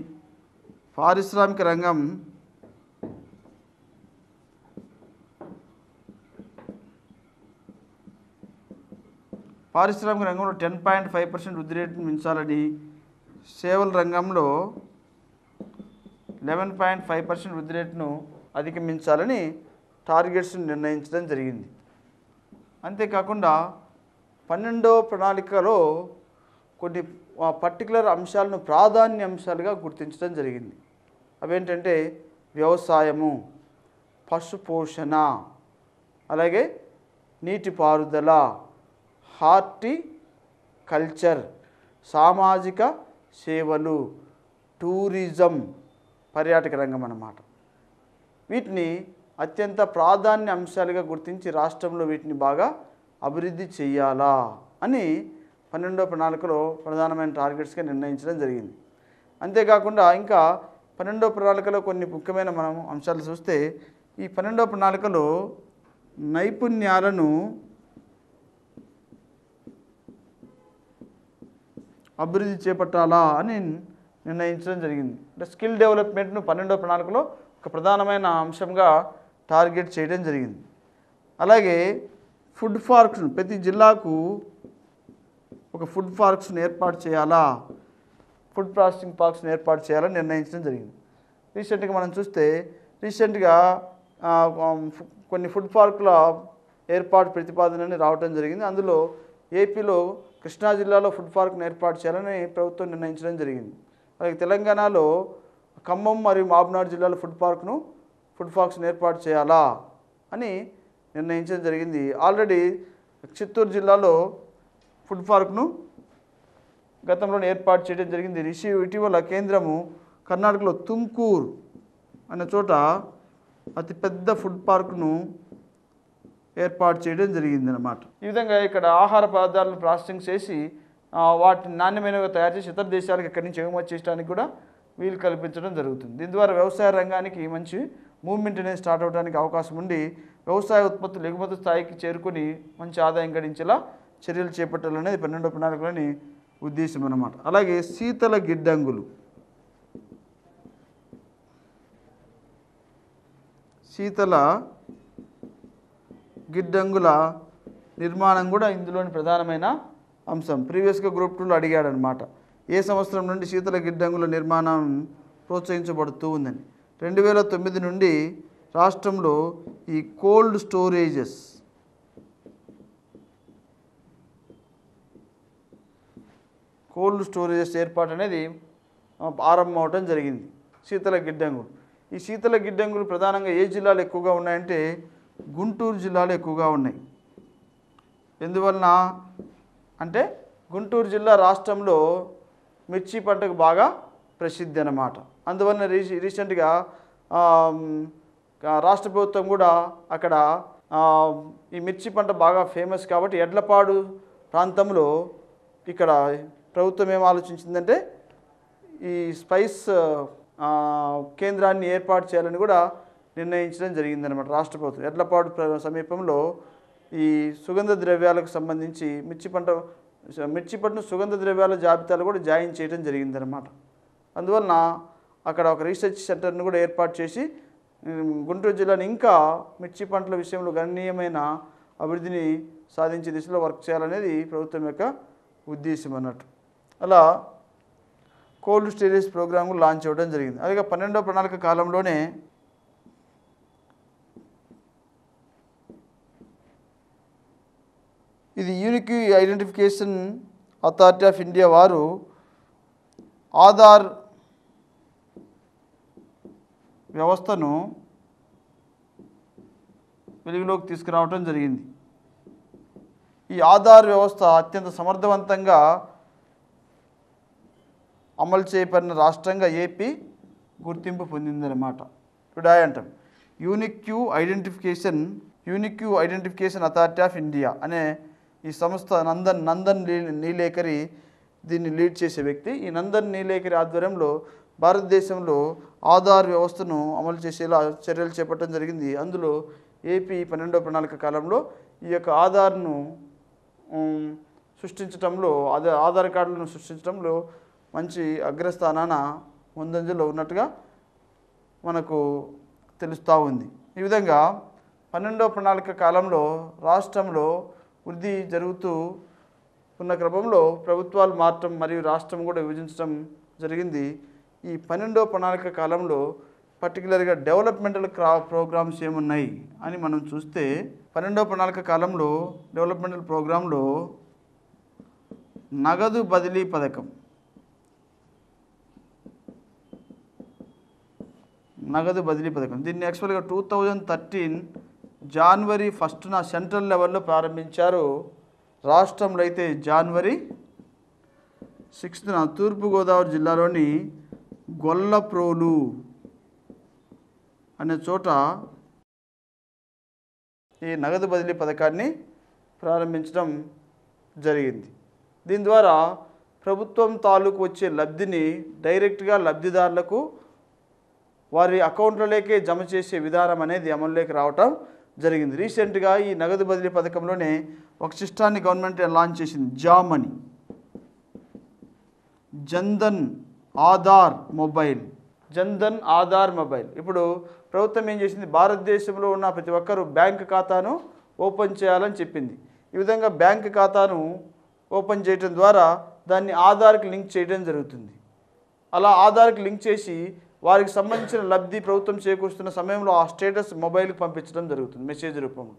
పారిశ్రామిక రంగం 10.5% వృద్ధి రేటును మించాలని, సేవల రంగంలో 11.5% వృద్ధి రేటును అధిగమించాలని టార్గెట్స్ని నిర్ణయించడం జరిగింది. అంతేకాకుండా 12వ ప్రణాళికలో కొన్ని పర్టికులర్ అంశాలను ప్రాధాన్య అంశాలుగా గుర్తించడం జరిగింది. అవేంటంటే వ్యవసాయము, పశుపోషణ, అలాగే నీటిపారుదల, హార్టికల్చర్, సామాజిక సేవలు, టూరిజం, పర్యాటక రంగం అన్నమాట. వీటిని అత్యంత ప్రాధాన్య అంశాలుగా గుర్తించి రాష్ట్రంలో వీటిని బాగా అభివృద్ధి చేయాలా అని 12వ ప్రణాళికలో ప్రధానమైన టార్గెట్స్గా నిర్ణయించడం జరిగింది. అంతేకాకుండా ఇంకా 12వ ప్రణాళికలో కొన్ని ముఖ్యమైన మనం అంశాలు చూస్తే, ఈ 12వ ప్రణాళికలో నైపుణ్యాలను అభివృద్ధి చేపట్టాలా అని నిర్ణయించడం జరిగింది. అంటే స్కిల్ డెవలప్మెంట్ను 12వ ప్రణాళికలో ఒక ప్రధానమైన అంశంగా టార్గెట్ చేయడం జరిగింది. అలాగే ఫుడ్ పార్క్స్ను, ప్రతి జిల్లాకు ఒక ఫుడ్ పార్క్స్ను ఏర్పాటు చేయాలా, ఫుడ్ ప్రాసెసింగ్ పార్క్స్ని ఏర్పాటు చేయాలని నిర్ణయించడం జరిగింది. రీసెంట్గా మనం చూస్తే కొన్ని ఫుడ్ పార్కుల ఏర్పాటు ప్రతిపాదనని రావడం జరిగింది. అందులో ఏపీలో కృష్ణా జిల్లాలో ఫుడ్ పార్క్ను ఏర్పాటు చేయాలని ప్రభుత్వం నిర్ణయించడం జరిగింది. అలాగే తెలంగాణలో ఖమ్మం మరియు మహబూబ్నగర్ జిల్లాలో ఫుడ్ పార్క్స్ను ఏర్పాటు చేయాలా అని నిర్ణయించడం జరిగింది. ఆల్రెడీ చిత్తూరు జిల్లాలో ఫుడ్ పార్క్ను గతంలోనే ఏర్పాటు చేయడం జరిగింది. ఇటీవల కేంద్రము కర్ణాటకలో తుమ్కూరు అనే చోట అతిపెద్ద ఫుడ్ పార్క్ను ఏర్పాటు చేయడం జరిగింది అన్నమాట. ఈ విధంగా ఇక్కడ ఆహార పదార్థాలను ప్రాసెసింగ్ చేసి వాటిని నాణ్యమైనవిగా తయారు చేసి ఇతర దేశాలకు ఇక్కడి నుంచి ఎగుమతి చేయడానికి కూడా వీలు కల్పించడం జరుగుతుంది. దీని ద్వారా వ్యవసాయ రంగానికి మంచి మూవ్మెంట్ అనేది స్టార్ట్ అవడానికి అవకాశం ఉండి వ్యవసాయ ఉత్పత్తులు ఎగుమతి స్థాయికి చేరుకుని మంచి ఆదాయం గడించేలా చర్యలు చేపట్టాలనేది 12వ ప్రణాళికలోని ఉద్దేశం అన్నమాట. అలాగే శీతల గిడ్డంగుల నిర్మాణం కూడా ఇందులోని ప్రధానమైన అంశం. ప్రీవియస్గా గ్రూప్ 2లో అడిగాడనమాట, ఏ సంవత్సరం నుండి శీతల గిడ్డంగుల నిర్మాణం ప్రోత్సహించబడుతూ ఉందని. 2009 నుండి రాష్ట్రంలో ఈ కోల్డ్ స్టోరేజెస్ ఏర్పాటు అనేది ఆరంభం అవడం జరిగింది. శీతల గిడ్డంగులు, ఈ శీతల గిడ్డంగులు ప్రధానంగా ఏ జిల్లాలు ఎక్కువగా ఉన్నాయంటే గుంటూరు జిల్లాలో ఎక్కువగా ఉన్నాయి. ఎందువలన అంటే గుంటూరు జిల్లా రాష్ట్రంలో మిర్చి పంటకు బాగా ప్రసిద్ధి అన్నమాట. అందువలన రీసెంట్గా రాష్ట్ర ప్రభుత్వం కూడా అక్కడ ఈ మిర్చి పంట బాగా ఫేమస్ కాబట్టి ఎడ్లపాడు ప్రాంతంలో ఇక్కడ ప్రభుత్వం ఏం ఆలోచించిందంటే ఈ స్పైస్ కేంద్రాన్ని ఏర్పాటు చేయాలని కూడా నిర్ణయించడం జరిగిందనమాట రాష్ట్ర ప్రభుత్వం. ఎడ్లపాడు సమీపంలో ఈ సుగంధ ద్రవ్యాలకు సంబంధించి మిర్చి పంటను సుగంధ ద్రవ్యాల జాబితాలు కూడా జాయిన్ చేయడం జరిగిందనమాట. అందువలన అక్కడ ఒక రీసెర్చ్ సెంటర్ను కూడా ఏర్పాటు చేసి గుంటూరు జిల్లాని ఇంకా మిర్చి పంటల విషయంలో గణనీయమైన అభివృద్ధిని సాధించే దిశలో వర్క్ చేయాలనేది ప్రభుత్వం యొక్క ఉద్దేశం అన్నట్టు. అలా కోల్డ్ స్టోరేజ్ ప్రోగ్రామ్ లాంచ్ అవ్వడం జరిగింది. అలాగే 12వ ప్రణాళిక కాలంలోనే ఇది unique identification authority of India వారు ఆధార్ వ్యవస్థను వెలుగులోకి తీసుకురావడం జరిగింది. ఈ ఆధార్ వ్యవస్థ అత్యంత సమర్థవంతంగా అమలు చేయబడిన రాష్ట్రంగా ఏపీ గుర్తింపు పొందిందన్నమాట. ఇప్పుడు అంటాం unique identification authority of India అనే ఈ సంస్థ నందన్ నీలేకరి దీన్ని లీడ్ చేసే వ్యక్తి. ఈ నందన్ నీలేకరి ఆధ్వర్యంలో భారతదేశంలో ఆధార్ వ్యవస్థను అమలు చేసేలా చర్యలు చేపట్టడం జరిగింది. అందులో ఏపీ 12వ ప్రణాళిక కాలంలో ఈ యొక్క ఆధార్ను సృష్టించడంలో ఆధార్ కార్డులను సృష్టించడంలో మంచి అగ్రస్థానాన ముందంజలో ఉన్నట్టుగా మనకు తెలుస్తూ ఉంది. ఈ విధంగా 12వ ప్రణాళిక కాలంలో రాష్ట్రంలో వృద్ధి జరుగుతూ ఉన్న క్రమంలో ప్రభుత్వాలు మారటం మరియు రాష్ట్రం కూడా విభజించడం జరిగింది. ఈ 12వ ప్రణాళిక కాలంలో పర్టికులర్గా డెవలప్మెంటల్ ప్రోగ్రామ్స్ ఏమున్నాయి అని మనం చూస్తే 12వ ప్రణాళిక కాలంలో డెవలప్మెంటల్ ప్రోగ్రాంలో నగదు బదిలీ పథకం దీన్ని యాక్చువల్గా 2013 జనవరి 1న సెంట్రల్ లెవెల్లో ప్రారంభించారు. రాష్ట్రంలో అయితే జనవరి 6న తూర్పుగోదావరి జిల్లాలోని గొల్లప్రోలు అనే చోట ఈ నగదు బదిలీ పథకాన్ని ప్రారంభించడం జరిగింది. దీని ద్వారా ప్రభుత్వం తాలూకు వచ్చే లబ్ధిని డైరెక్ట్గా లబ్ధిదారులకు వారి అకౌంట్లలోకే జమ చేసే విధానం అనేది అమలులోకి రావటం జరిగింది. రీసెంట్గా ఈ నగదు బదిలీ పథకంలోనే ఒక సిస్టాన్ని గవర్నమెంట్ లాంచ్ చేసింది, జామనీ జన్ధన్ ఆధార్ మొబైల్. ఇప్పుడు ప్రభుత్వం ఏం చేసింది, భారతదేశంలో ఉన్న ప్రతి ఒక్కరూ బ్యాంక్ ఖాతాను ఓపెన్ చేయాలని చెప్పింది. ఈ విధంగా బ్యాంక్ ఖాతాను ఓపెన్ చేయడం ద్వారా దాన్ని ఆధార్కి లింక్ చేయడం జరుగుతుంది. అలా ఆధార్కి లింక్ చేసి వారికి సంబంధించిన లబ్ధి ప్రభుత్వం చేకూరుస్తున్న సమయంలో ఆ స్టేటస్ మొబైల్కి పంపించడం జరుగుతుంది మెసేజ్ రూపంలో.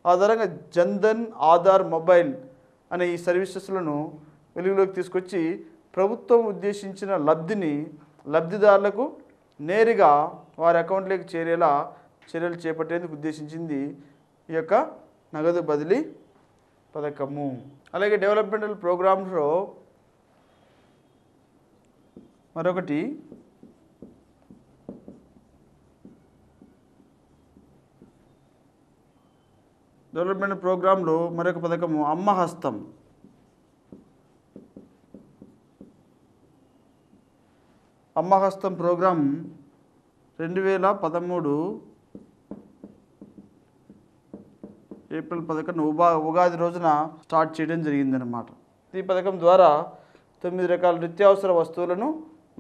ఆధారంగా జన్ధన్ ఆధార్ మొబైల్ అనే ఈ సర్వీసెస్లను వెలుగులోకి తీసుకొచ్చి ప్రభుత్వం ఉద్దేశించిన లబ్ధిని లబ్ధిదారులకు నేరుగా వారి అకౌంట్లోకి చేరేలా చర్యలు చేపట్టేందుకు ఉద్దేశించింది ఈ యొక్క నగదు బదిలీ పథకము. అలాగే డెవలప్మెంటల్ ప్రోగ్రామ్స్లో మరొకటి డెవలప్మెంట్ ప్రోగ్రాంలో మరొక పథకము అమ్మ హస్తం. అమ్మ హస్తం ప్రోగ్రాం 2013 ఏప్రిల్ 11 ఉగాది రోజున స్టార్ట్ చేయడం జరిగిందనమాట. ఈ పథకం ద్వారా 9 రకాల నిత్యావసర వస్తువులను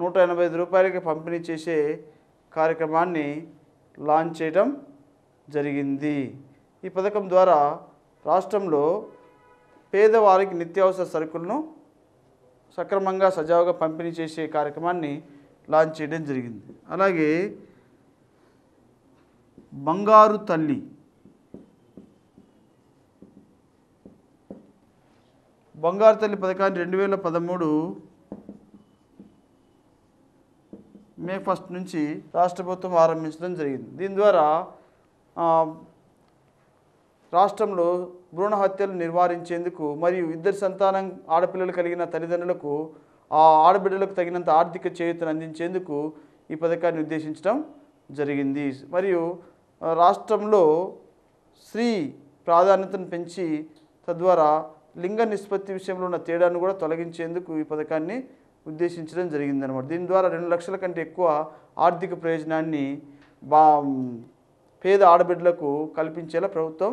185 రూపాయలకి పంపిణీ చేసే కార్యక్రమాన్ని లాంచ్ చేయడం జరిగింది. ఈ పథకం ద్వారా రాష్ట్రంలో పేదవారికి నిత్యావసర సరుకులను సక్రమంగా సజావుగా పంపిణీ చేసే కార్యక్రమాన్ని లాంచ్ చేయడం జరిగింది. అలాగే బంగారు తల్లి పథకాన్ని 2013 మే 1 నుంచి రాష్ట్ర ప్రభుత్వం ఆరంభించడం జరిగింది. దీని ద్వారా రాష్ట్రంలో భ్రూణ హత్యలు నివారించేందుకు మరియు ఇద్దరు సంతానం ఆడపిల్లలు కలిగిన తల్లిదండ్రులకు ఆ ఆడబిడ్డలకు తగినంత ఆర్థిక చేయూతను అందించేందుకు ఈ పథకాన్ని ఉద్దేశించడం జరిగింది. మరియు రాష్ట్రంలో స్త్రీ ప్రాధాన్యతను పెంచి తద్వారా లింగ నిష్పత్తి విషయంలో ఉన్న తేడాను కూడా తొలగించేందుకు ఈ పథకాన్ని ఉద్దేశించడం జరిగిందనమాట. దీని ద్వారా 2 లక్షల కంటే ఎక్కువ ఆర్థిక ప్రయోజనాన్ని పేద ఆడబిడ్డలకు కల్పించేలా ప్రభుత్వం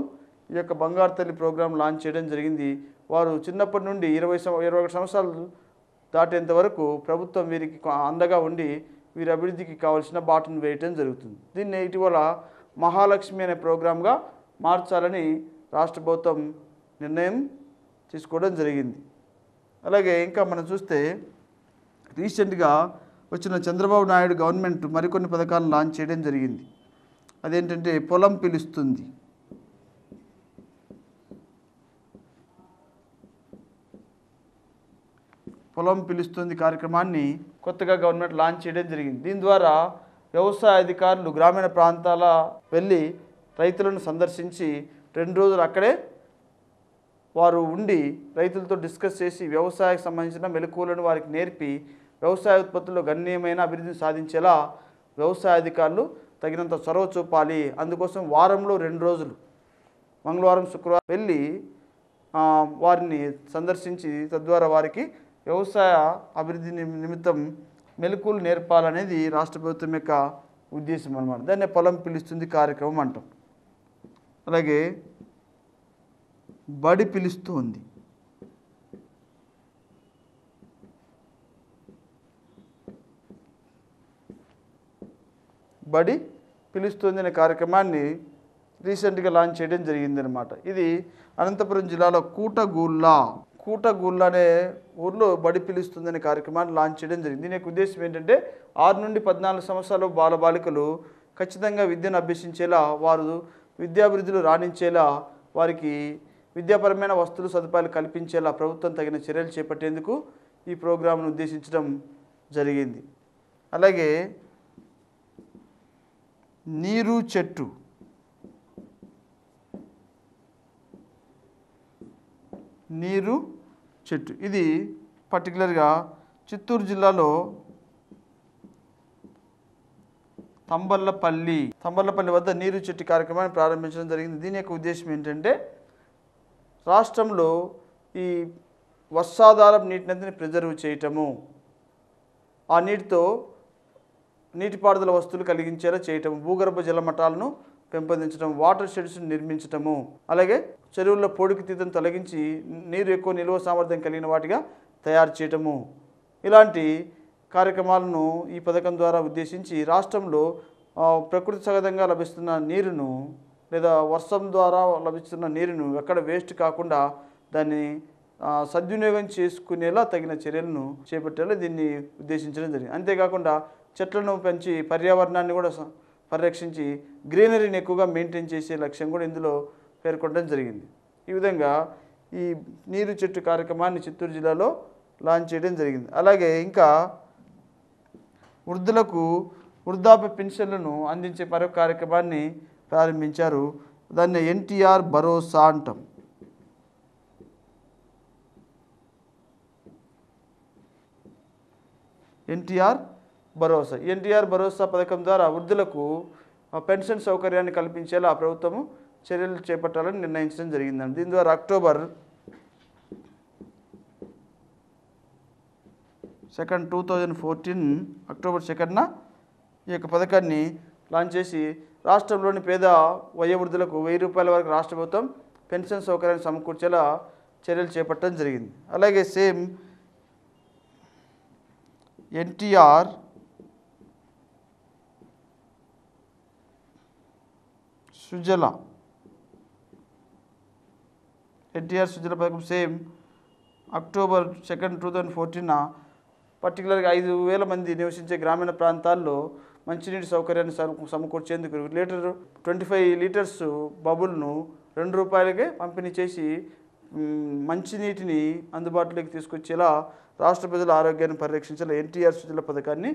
ఈ యొక్క బంగారు తల్లి ప్రోగ్రాం లాంచ్ చేయడం జరిగింది. వారు చిన్నప్పటి నుండి 21 సంవత్సరాలు దాటేంత వరకు ప్రభుత్వం వీరికి అండగా ఉండి వీరి అభివృద్ధికి కావాల్సిన బాటను వేయటం జరుగుతుంది. దీన్ని ఇటీవల మహాలక్ష్మి అనే ప్రోగ్రాంగా మార్చాలని రాష్ట్ర ప్రభుత్వం నిర్ణయం తీసుకోవడం జరిగింది. అలాగే ఇంకా మనం చూస్తే రీసెంట్గా వచ్చిన చంద్రబాబు నాయుడు గవర్నమెంట్ మరికొన్ని పథకాలను లాంచ్ చేయడం జరిగింది. అదేంటంటే పొలం పిలుస్తుంది. కార్యక్రమాన్ని కొత్తగా గవర్నమెంట్ లాంచ్ చేయడం జరిగింది. దీని ద్వారా వ్యవసాయ అధికారులు గ్రామీణ ప్రాంతాల వెళ్ళి రైతులను సందర్శించి 2 రోజులు అక్కడే వారు ఉండి రైతులతో డిస్కస్ చేసి వ్యవసాయానికి సంబంధించిన మెలకువలను వారికి నేర్పి వ్యవసాయ ఉత్పత్తుల్లో గణనీయమైన అభివృద్ధిని సాధించేలా వ్యవసాయ అధికారులు తగినంత చొరవ చూపాలి. అందుకోసం వారంలో 2 రోజులు మంగళవారం శుక్రవారం వెళ్ళి వారిని సందర్శించి తద్వారా వారికి వ్యవసాయ అభివృద్ధి నిమిత్తం మెలకువలు నేర్పాలనేది రాష్ట్ర ప్రభుత్వం యొక్క ఉద్దేశం అన్నమాట. దాన్ని పొలం పిలుస్తుంది కార్యక్రమం అంటాం. అలాగే బడి పిలుస్తుంది. అనే కార్యక్రమాన్ని రీసెంట్గా లాంచ్ చేయడం జరిగిందనమాట. ఇది అనంతపురం జిల్లాలో కూటగూళ్ళ అనే ఊర్లో బడి పిలుస్తుంది అనే కార్యక్రమాన్ని లాంచ్ చేయడం జరిగింది. దీని యొక్క ఉద్దేశం ఏంటంటే 6 నుండి 14 సంవత్సరాల బాలబాలికలు ఖచ్చితంగా విద్యను అభ్యసించేలా, వారు విద్యాభివృద్ధిలో రాణించేలా, వారికి విద్యాపరమైన వస్తువులు సదుపాయాలు కల్పించేలా ప్రభుత్వం తగిన చర్యలు చేపట్టేందుకు ఈ ప్రోగ్రాంను ఉద్దేశించడం జరిగింది. అలాగే నీరు చెట్టు ఇది పర్టికులర్గా చిత్తూరు జిల్లాలో తంబళ్ళపల్లి వద్ద నీరు చెట్టు కార్యక్రమాన్ని ప్రారంభించడం జరిగింది. దీని యొక్క ఉద్దేశం ఏంటంటే రాష్ట్రంలో ఈ వర్షాధారపు నీటిని ప్రిజర్వ్ చేయటము, ఆ నీటితో నీటిపారుదల వస్తువులు కలిగించేలా చేయటము, భూగర్భ జల మట్టాలను పెంపొందించడం, వాటర్ షెడ్స్ను నిర్మించటము, అలాగే చెరువుల్లో పొడికితీతను తొలగించి నీరు ఎక్కువ నిల్వ సామర్థ్యం కలిగిన వాటిగా తయారు చేయటము, ఇలాంటి కార్యక్రమాలను ఈ పథకం ద్వారా ఉద్దేశించి రాష్ట్రంలో ప్రకృతి సహజంగా లభిస్తున్న నీరును లేదా వర్షం ద్వారా లభిస్తున్న నీరును ఎక్కడ వేస్ట్ కాకుండా దాన్ని సద్వినియోగం చేసుకునేలా తగిన చర్యలను చేపట్టేలా దీన్ని ఉద్దేశించడం జరిగింది. అంతేకాకుండా చెట్లను పెంచి పర్యావరణాన్ని కూడా పరిరక్షించి గ్రీనరీని ఎక్కువగా మెయింటైన్ చేసే లక్ష్యం కూడా ఇందులో పేర్కొనడం జరిగింది. ఈ విధంగా ఈ నీరు చెట్టు కార్యక్రమాన్ని చిత్తూరు జిల్లాలో లాంచ్ చేయడం జరిగింది. అలాగే ఇంకా వృద్ధులకు వృద్ధాప్య పెన్షన్లను అందించే మరొక కార్యక్రమాన్ని ప్రారంభించారు. దాన్ని ఎన్టీఆర్ భరోసా అంటాం. ఎన్టీఆర్ భరోసా పథకం ద్వారా వృద్ధులకు పెన్షన్ సౌకర్యాన్ని కల్పించేలా ప్రభుత్వము చర్యలు చేపట్టాలని నిర్ణయించడం జరిగిందండి. దీని ద్వారా అక్టోబర్ 2, 2014 అక్టోబర్ 2న ఈ యొక్క పథకాన్ని లాంచ్ చేసి రాష్ట్రంలోని పేద వయోవృద్ధులకు 1000 రూపాయల వరకు రాష్ట్ర ప్రభుత్వం పెన్షన్ సౌకర్యాన్ని సమకూర్చేలా చర్యలు చేపట్టడం జరిగింది. అలాగే సేమ్ ఎన్టీఆర్ సుజల పథకం సేమ్ అక్టోబర్ 2, 2014 పర్టికులర్గా 5,000 మంది నివసించే గ్రామీణ ప్రాంతాల్లో మంచినీటి సౌకర్యాన్ని సమకూర్చేందుకు లీటర్ 25 లీటర్స్ బబుల్ను ₹2కే పంపిణీ చేసి మంచినీటిని అందుబాటులోకి తీసుకొచ్చేలా రాష్ట్ర ప్రజల ఆరోగ్యాన్ని పరిరక్షించేలా ఎన్టీఆర్ సుజల పథకాన్ని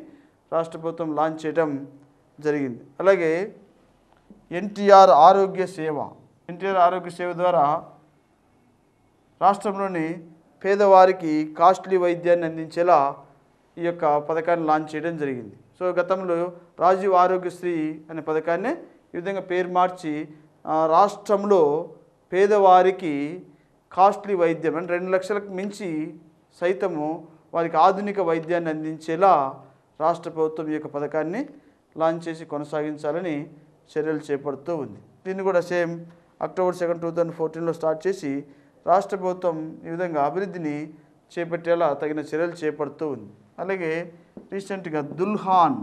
రాష్ట్ర ప్రభుత్వం లాంచ్ చేయడం జరిగింది. అలాగే ఎన్టీఆర్ ఆరోగ్య సేవ ద్వారా రాష్ట్రంలోని పేదవారికి కాస్ట్లీ వైద్యాన్ని అందించేలా ఈ యొక్క పథకాన్ని లాంచ్ చేయడం జరిగింది. సో గతంలో రాజీవ్ ఆరోగ్యశ్రీ అనే పథకాన్ని ఈ విధంగా పేరు మార్చి రాష్ట్రంలో పేదవారికి కాస్ట్లీ వైద్యం అంటే 2 లక్షలకు మించి సైతము వారికి ఆధునిక వైద్యాన్ని అందించేలా రాష్ట్ర ప్రభుత్వం ఈ యొక్క పథకాన్ని లాంచ్ చేసి కొనసాగించాలని చర్యలు చేపడుతూ ఉంది. దీన్ని కూడా సేమ్ అక్టోబర్ 2, 2014లో స్టార్ట్ చేసి రాష్ట్ర ప్రభుత్వం ఈ విధంగా అభివృద్ధిని చేపట్టేలా తగిన చర్యలు చేపడుతూ ఉంది. అలాగే రీసెంట్గా దుల్హాన్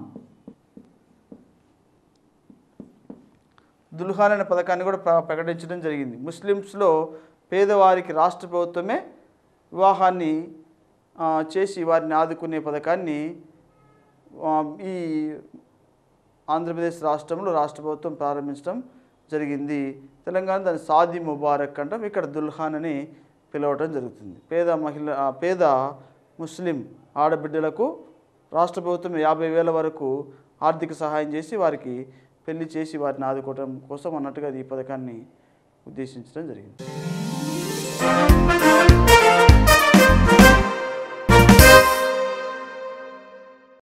అనే పథకాన్ని కూడా ప్రకటించడం జరిగింది. ముస్లిమ్స్లో పేదవారికి రాష్ట్ర ప్రభుత్వమే వివాహాన్ని చేసి వారిని ఆదుకునే పథకాన్ని ఈ ఆంధ్రప్రదేశ్ రాష్ట్రంలో రాష్ట్ర ప్రభుత్వం ప్రారంభించడం జరిగింది. తెలంగాణ దాన్ని సాది ముబారక్ అంటాం, ఇక్కడ దుల్హాన్ అని పిలవటం జరుగుతుంది. పేద ముస్లిం ఆడబిడ్డలకు రాష్ట్ర ప్రభుత్వం 50,000 వరకు ఆర్థిక సహాయం చేసి వారికి పెళ్లి చేసి వారిని ఆదుకోవడం కోసం అన్నట్టుగా ఈ పథకాన్ని ఉద్దేశించడం జరిగింది.